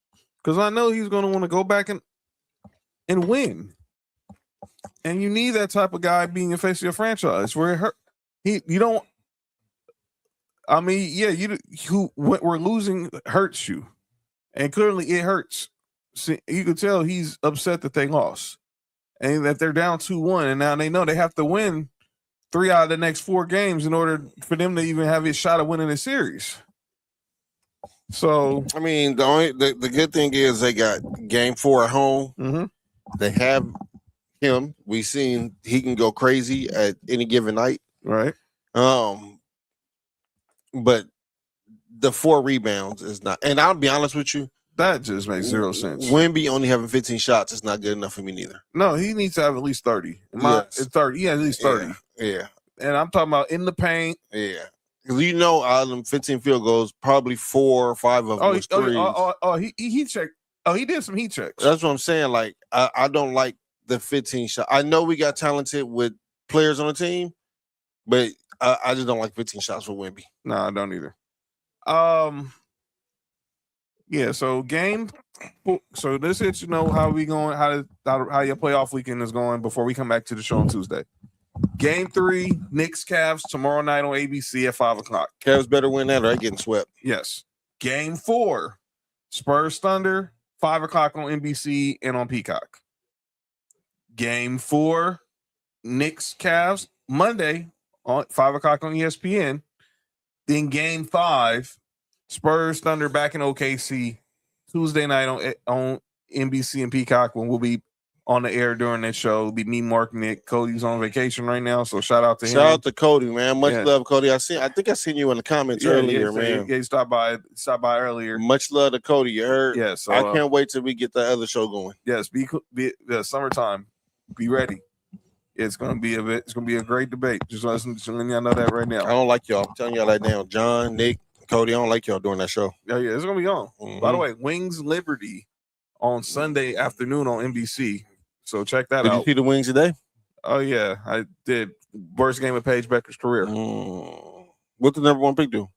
Because I know he's going to want to go back and win. And you need that type of guy being a face of your franchise where it hurt. You don't. I mean, yeah, we're losing hurts you. And clearly it hurts. See, you can tell he's upset that they lost. And that they're down 2-1. And now they know they have to win 3 out of the next 4 games in order for them to even have a shot of winning the series. So I mean, the good thing is they got game 4 at home. Mm-hmm. They have him. We've seen he can go crazy at any given night. Right. But the 4 rebounds is not, and I'll be honest with you, that just makes 0 sense. Wemby only having 15 shots is not good enough for me neither. No, he needs to have at least 30. It's 30. Yeah, at least 30. Yeah. And I'm talking about in the paint. Yeah. Because out of them 15 field goals, probably 4 or 5 of them was threes. He checked. Oh, he did some heat checks. That's what I'm saying. Like, I don't like the 15 shot. I know we got talented with players on the team, but I just don't like 15 shots for Wemby. No, I don't either. Yeah, so this hits how we going, how your playoff weekend is going before we come back to the show on Tuesday. Game 3, Knicks Cavs tomorrow night on ABC at 5:00. Cavs better win that or they're getting swept. Yes. Game 4, Spurs Thunder, 5:00 on NBC and on Peacock. Game 4, Knicks Cavs, Monday on 5:00 on ESPN. Then Game 5, Spurs Thunder back in OKC, Tuesday night on NBC and Peacock, when we'll be on the air during that show. It'll be me, Mark, Nick. Cody's on vacation right now, so shout out to him. Shout out to Cody, man. Much Yeah. love, Cody. I think I seen you in the comments earlier, man. Yeah, he stopped by earlier. Much love to Cody. You heard? Yeah, so I can't wait till we get the other show going. Yes, be summertime. Be ready. It's gonna be a great debate. Just letting y'all know that right now. I don't like y'all. I'm telling y'all that now. John, Nick, Cody, I don't like y'all doing that show. Yeah, it's gonna be on. By the way, Wings Liberty on Sunday afternoon on NBC. So check that out. Did you see the Wings today? Oh yeah, I did. Worst game of Paige Becker's career. What the number one pick do?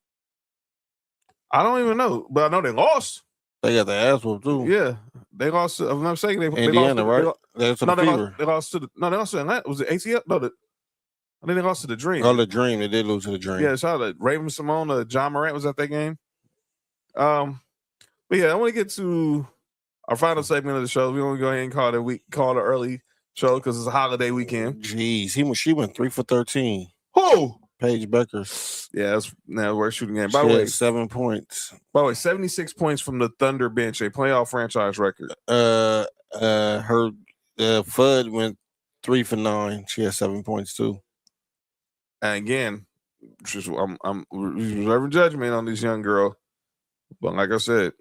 I don't even know, but I know they lost. They got the ass whooped too. Yeah, they lost. If I'm not mistaken, Indiana, right? That's the Fever. They lost to Atlanta. Was it ACL? No, I think they lost to the Dream. Oh, the Dream. They did lose to the Dream. Yeah, shout out to Raven Simone. John Morant was at that game. But yeah, I want to get to our final segment of the show. We want to go ahead and call it an early show because it's a holiday weekend. Jeez, she went 3 for 13. Who? Paige Becker. Yeah, that's now worst shooting game. By the way, 7 points. By the way, 76 points from the Thunder bench, a playoff franchise record. Her Fudd went 3 for 9. She had 7 points too. And again, I'm reserving judgment on this young girl, but like I said,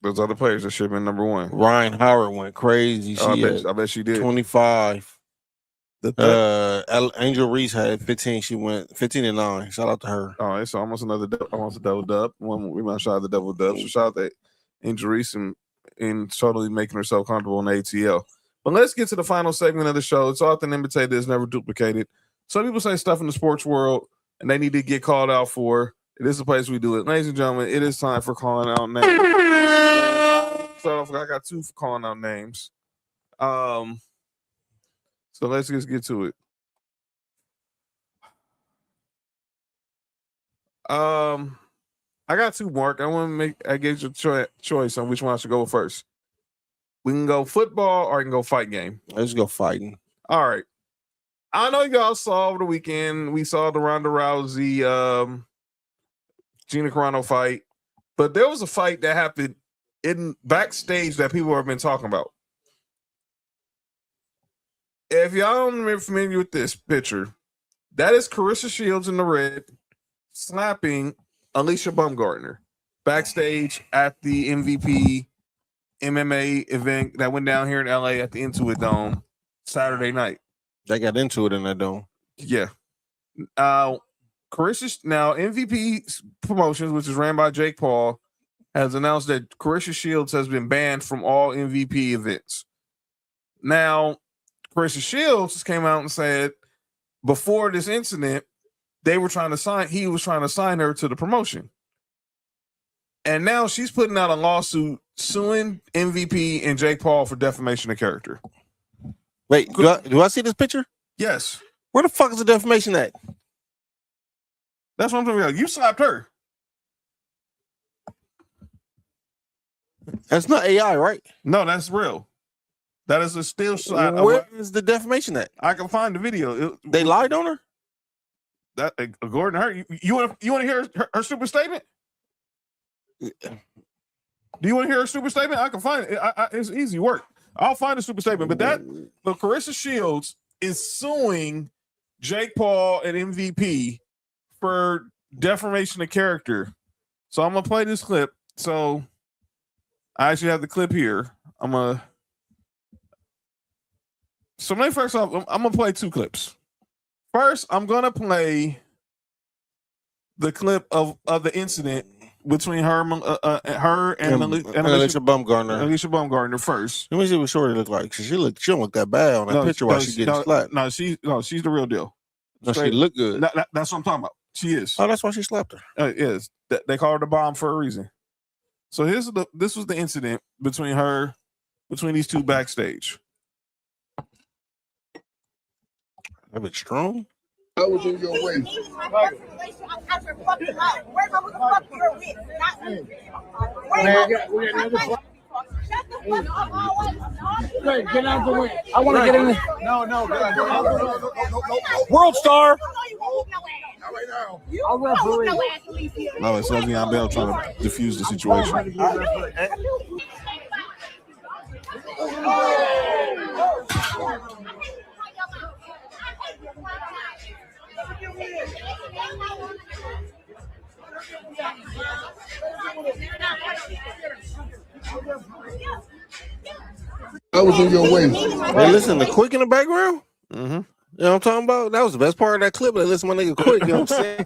those other players that should have been number one. Ryan Howard went crazy. I bet she did. 25. Angel Reese had 15. She went 15 and 9. Shout out to her. Oh, it's almost a double dub. We might shout out the double dub. So shout out to Angel Reese and totally making herself comfortable in the ATL. But let's get to the final segment of the show. It's often imitated, it's never duplicated. Some people say stuff in the sports world and they need to get called out for. It is the place we do it. Ladies and gentlemen, it is time for calling out names. So I got 2 for calling out names. So let's just get to it. I got 2, Mark. I gave you a choice on which one I should go first. We can go football or I can go fight game. Let's go fighting. All right. I know y'all saw over the weekend. We saw the Ronda Rousey, Gina Carano fight, but there was a fight that happened in backstage that people have been talking about. If y'all aren't familiar with this picture, that is Carissa Shields in the red slapping Alicia Baumgartner backstage at the MVP MMA event that went down here in LA at the Intuit Dome Saturday night. They got into it in that dome. Yeah. Carissa, now MVP Promotions, which is ran by Jake Paul, has announced that Carissa Shields has been banned from all MVP events. Now, Carissa Shields came out and said before this incident, he was trying to sign her to the promotion. And now she's putting out a lawsuit suing MVP and Jake Paul for defamation of character. Wait, do I see this picture? Yes. Where the fuck is the defamation at? That's what I'm talking about. You slapped her. That's not AI, right? No, that's real. That is a still shot. Where is the defamation at? I can find the video. They lied on her? That according to her, you want to hear her stupid statement? Do you want to hear her stupid statement? I can find it. It's easy work. I'll find a stupid statement. But Carissa Shields is suing Jake Paul and MVP for defamation of character. So I'm gonna play this clip. So I actually have the clip here. So maybe first off, I'm gonna play 2 clips. First, I'm gonna play the clip of the incident between her and Alicia Baumgartner. Alicia Baumgartner first. Let me see what Shorty look like. She don't look that bad on that picture while she getting slapped. No, she's the real deal. No, she look good. That's what I'm talking about. She is. Oh, that's why she slapped her. Yes, they call her the bomb for a reason. So this was the incident between these 2 backstage. That bitch strong. I was in your way. Get out the way. I want to get in. No. World star. Not right now. I'll referee. No, it's Le'Veon Bell trying to defuse the situation. I was in your way. Hey, listen, the Quick in the background. Mm-hmm. You know what I'm talking about? That was the best part of that clip. Like, listen, my nigga Quick. You know what I'm saying?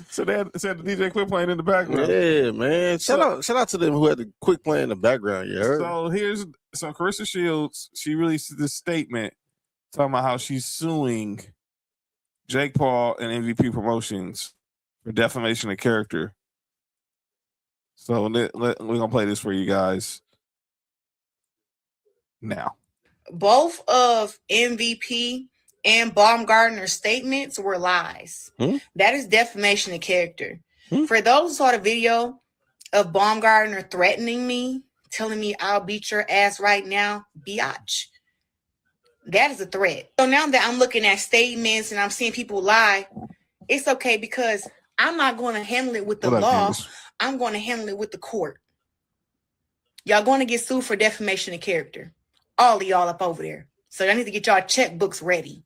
So they said the DJ Quick playing in the background. Yeah, man. Shout out to them who had the Quick playing in the background. You heard? So Carissa Shields, she released this statement talking about how she's suing Jake Paul and MVP Promotions for defamation of character. So we're gonna play this for you guys now. Both of MVP and Baumgartner's statements were lies. That is defamation of character. For those who saw the video of Baumgartner threatening me, telling me I'll beat your ass right now, biatch. That is a threat. So now that I'm looking at statements and I'm seeing people lie, it's okay because I'm not going to handle it with the law. I'm going to handle it with the court. Y'all going to get sued for defamation of character. All of y'all up over there. So y'all need to get y'all checkbooks ready.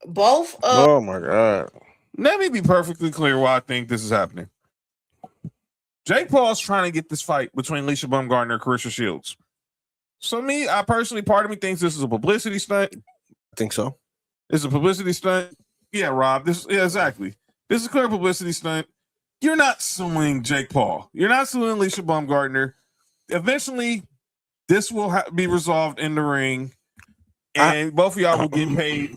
Both of Oh my God. Let me be perfectly clear why I think this is happening. Jake Paul's trying to get this fight between Alicia Baumgartner and Carissa Shields. So I personally, part of me thinks this is a publicity stunt. I think so. It's a publicity stunt. Yeah, Rob. Exactly. This is a clear publicity stunt. You're not suing Jake Paul. You're not suing Alicia Baumgartner. Eventually, this will be resolved in the ring, and both of y'all will get paid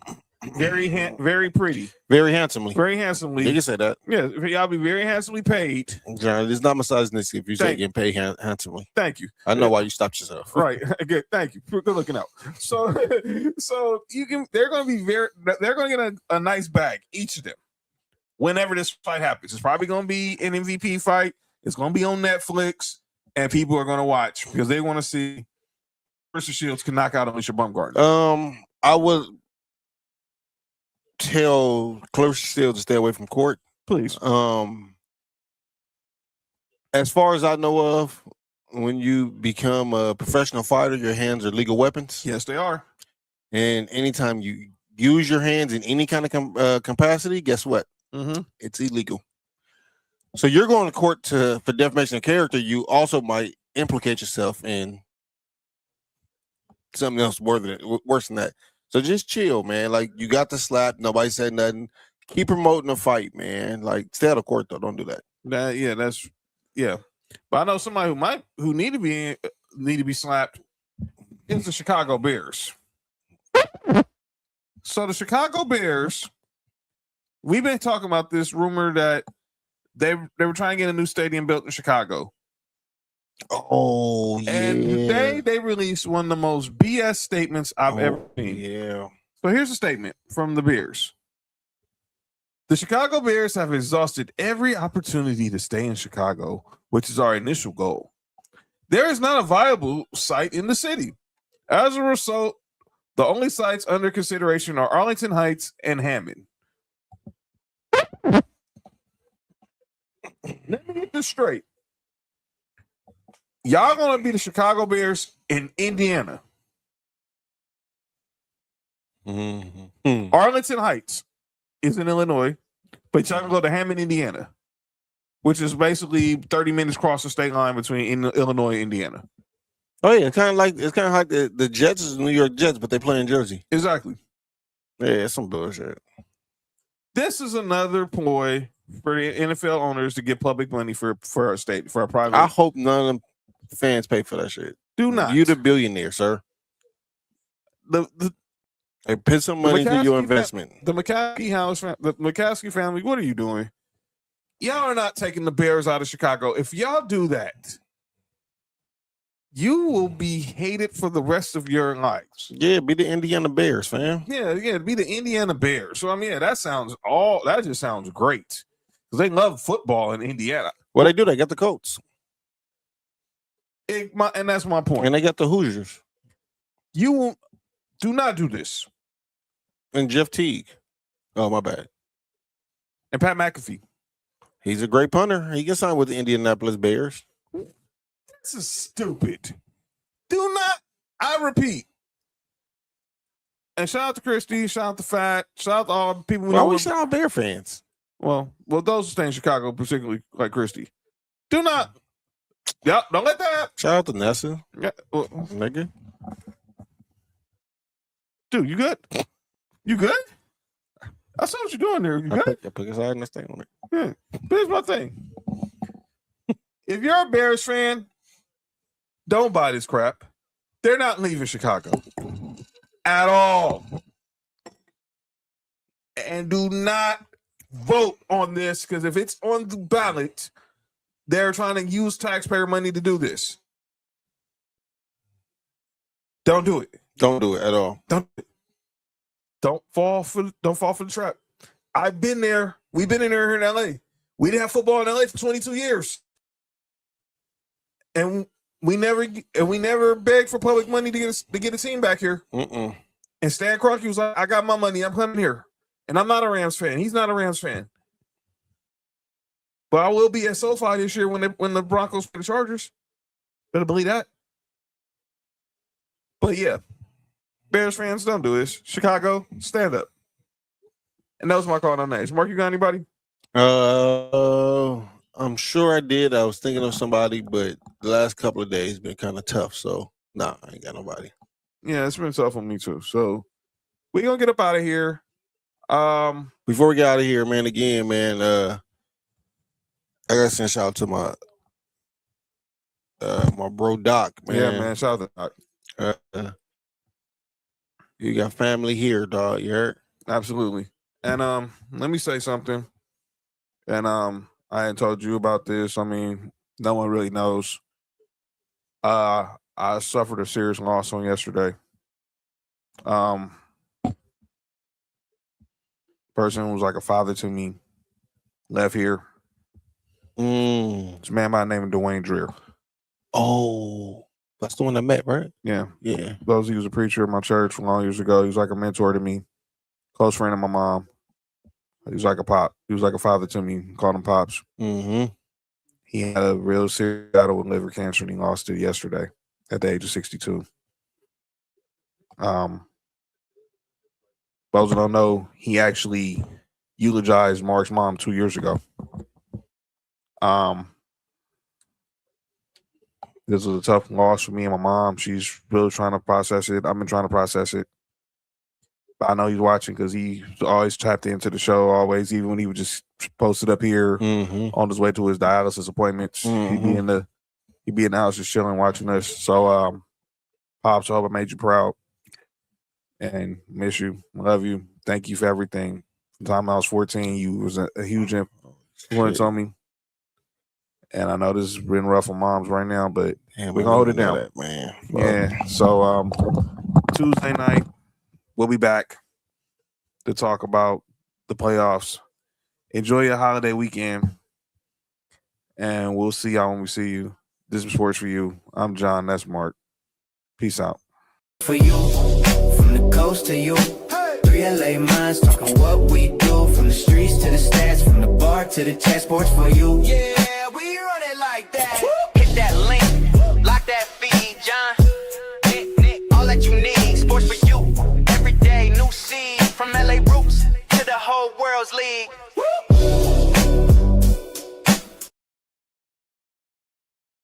very pretty. Very handsomely. Very handsomely. You can say that. Yeah, y'all be very handsomely paid. John, it's not misogynistic if you say getting paid handsomely. Thank you. I know why you stopped yourself. Right. Good. Thank you. Good looking out. So you can. They're going to get a nice bag, each of them, whenever this fight happens. It's probably going to be an MVP fight. It's going to be on Netflix, and people are going to watch because they want to see Carissa Shields can knock out Alicia Baumgartner. I would tell Carissa Shields to stay away from court, please. As far as I know of, when you become a professional fighter, your hands are legal weapons. Yes, they are. And anytime you use your hands in any kind of capacity, guess what? It's illegal. So you're going to court for defamation of character. You also might implicate yourself in something else worse than that. So just chill, man. Like, you got the slap. Nobody said nothing. Keep promoting the fight, man. Like, stay out of court, though. Don't do that. Yeah. But I know somebody who need to be slapped is the Chicago Bears. So the Chicago Bears, we've been talking about this rumor that they were trying to get a new stadium built in Chicago. Oh, yeah. And today they released one of the most BS statements I've ever seen. Yeah. So here's a statement from the Bears. The Chicago Bears have exhausted every opportunity to stay in Chicago, which is our initial goal. There is not a viable site in the city. As a result, the only sites under consideration are Arlington Heights and Hammond. Let me get this straight. Y'all gonna be the Chicago Bears in Indiana. Arlington Heights is in Illinois, but y'all can go to Hammond, Indiana, which is basically 30 minutes across the state line between Illinois and Indiana. Oh yeah, it's kind of like the Jets is New York Jets, but they play in Jersey. Exactly. Yeah, it's some bullshit. This is another ploy for the NFL owners to get public money for a state, for a private. I hope none of them fans pay for that shit. Do not. You the billionaire, sir. Hey, put some money into your investment. The McCaskey family, what are you doing? Y'all are not taking the Bears out of Chicago. If y'all do that, you will be hated for the rest of your lives. Yeah, be the Indiana Bears, fam. Yeah, be the Indiana Bears. So I mean, that just sounds great. Because they love football in Indiana. Well, they do. They got the Colts. And that's my point. And they got the Hoosiers. You won't do not do this. And Jeff Teague. Oh, my bad. And Pat McAfee. He's a great punter. He can sign with the Indianapolis Bears. This is stupid. Do not, I repeat. And shout out to Christy, shout out to Fat, shout out to all the people. Why we shout out Bear fans? Well, those who stay in Chicago, particularly like Christy. Do not Yep, don't let that happen. Shout out to Nessa. Yeah, nigga. Dude, you good? You good? I saw what you're doing there. You good? I pick aside and I stay on it. Yeah. But here's my thing. If you're a Bears fan, don't buy this crap. They're not leaving Chicago at all. And do not vote on this, because if it's on the ballot, they're trying to use taxpayer money to do this. Don't do it. Don't do it at all. Don't fall for the trap. I've been there. We've been in there here in LA. We didn't have football in LA for 22 years. And we never begged for public money to get a team back here. Mm-mm. And Stan Kroenke was like, I got my money. I'm coming here. And I'm not a Rams fan. He's not a Rams fan. But I will be at SoFi this year when the Broncos play the Chargers. Better believe that. But yeah, Bears fans, don't do this. Chicago, stand up. And that was my call on names. Mark, you got anybody? I'm sure I did. I was thinking of somebody, but the last couple of days been kind of tough. So nah, I ain't got nobody. Yeah, it's been tough on me too. So we're gonna get up out of here. Before we get out of here, man, again, man, I gotta send a shout out to my bro Doc, man. Yeah, man, shout out to Doc. You got family here, dog. You heard? Absolutely. And let me say something. And I hadn't told you about this. I mean, no one really knows. I suffered a serious loss on yesterday. Person who was like a father to me left here. It's a man by the name of Dwayne Dreer. Oh, that's the one I met, right? Yeah. Yeah. Those he was a preacher at my church from long years ago. He was like a mentor to me, close friend of my mom. He was like a pop. He was like a father to me. Called him Pops. Mm-hmm. He had a real serious battle with liver cancer, and he lost it yesterday at the age of 62. Those who don't know, he actually eulogized Mark's mom 2 years ago. This was a tough loss for me and my mom. She's really trying to process it. I've been trying to process it. But I know he's watching because he always tapped into the show, always, even when he would just post it up here on his way to his dialysis appointments. He'd be in the house just chilling, watching us. So, Pops, I hope I made you proud. And miss you. Love you. Thank you for everything. From the time I was 14, you was a huge influence on me. And I know this has been rough on moms right now, but we're going to hold it down. Man. Yeah. So Tuesday night, we'll be back to talk about the playoffs. Enjoy your holiday weekend. And we'll see y'all when we see you. This is Sports for You. I'm John. That's Mark. Peace out. For you, from the coast to you, 3 LA minds talking what we do, from the streets to the stats, from the bar to the chat. Sports for you. Yeah, we run it like that. Hit that link, lock that feed, John. Nick, all that you need. Sports for you. Every day, new seed, from LA roots to the whole world's league.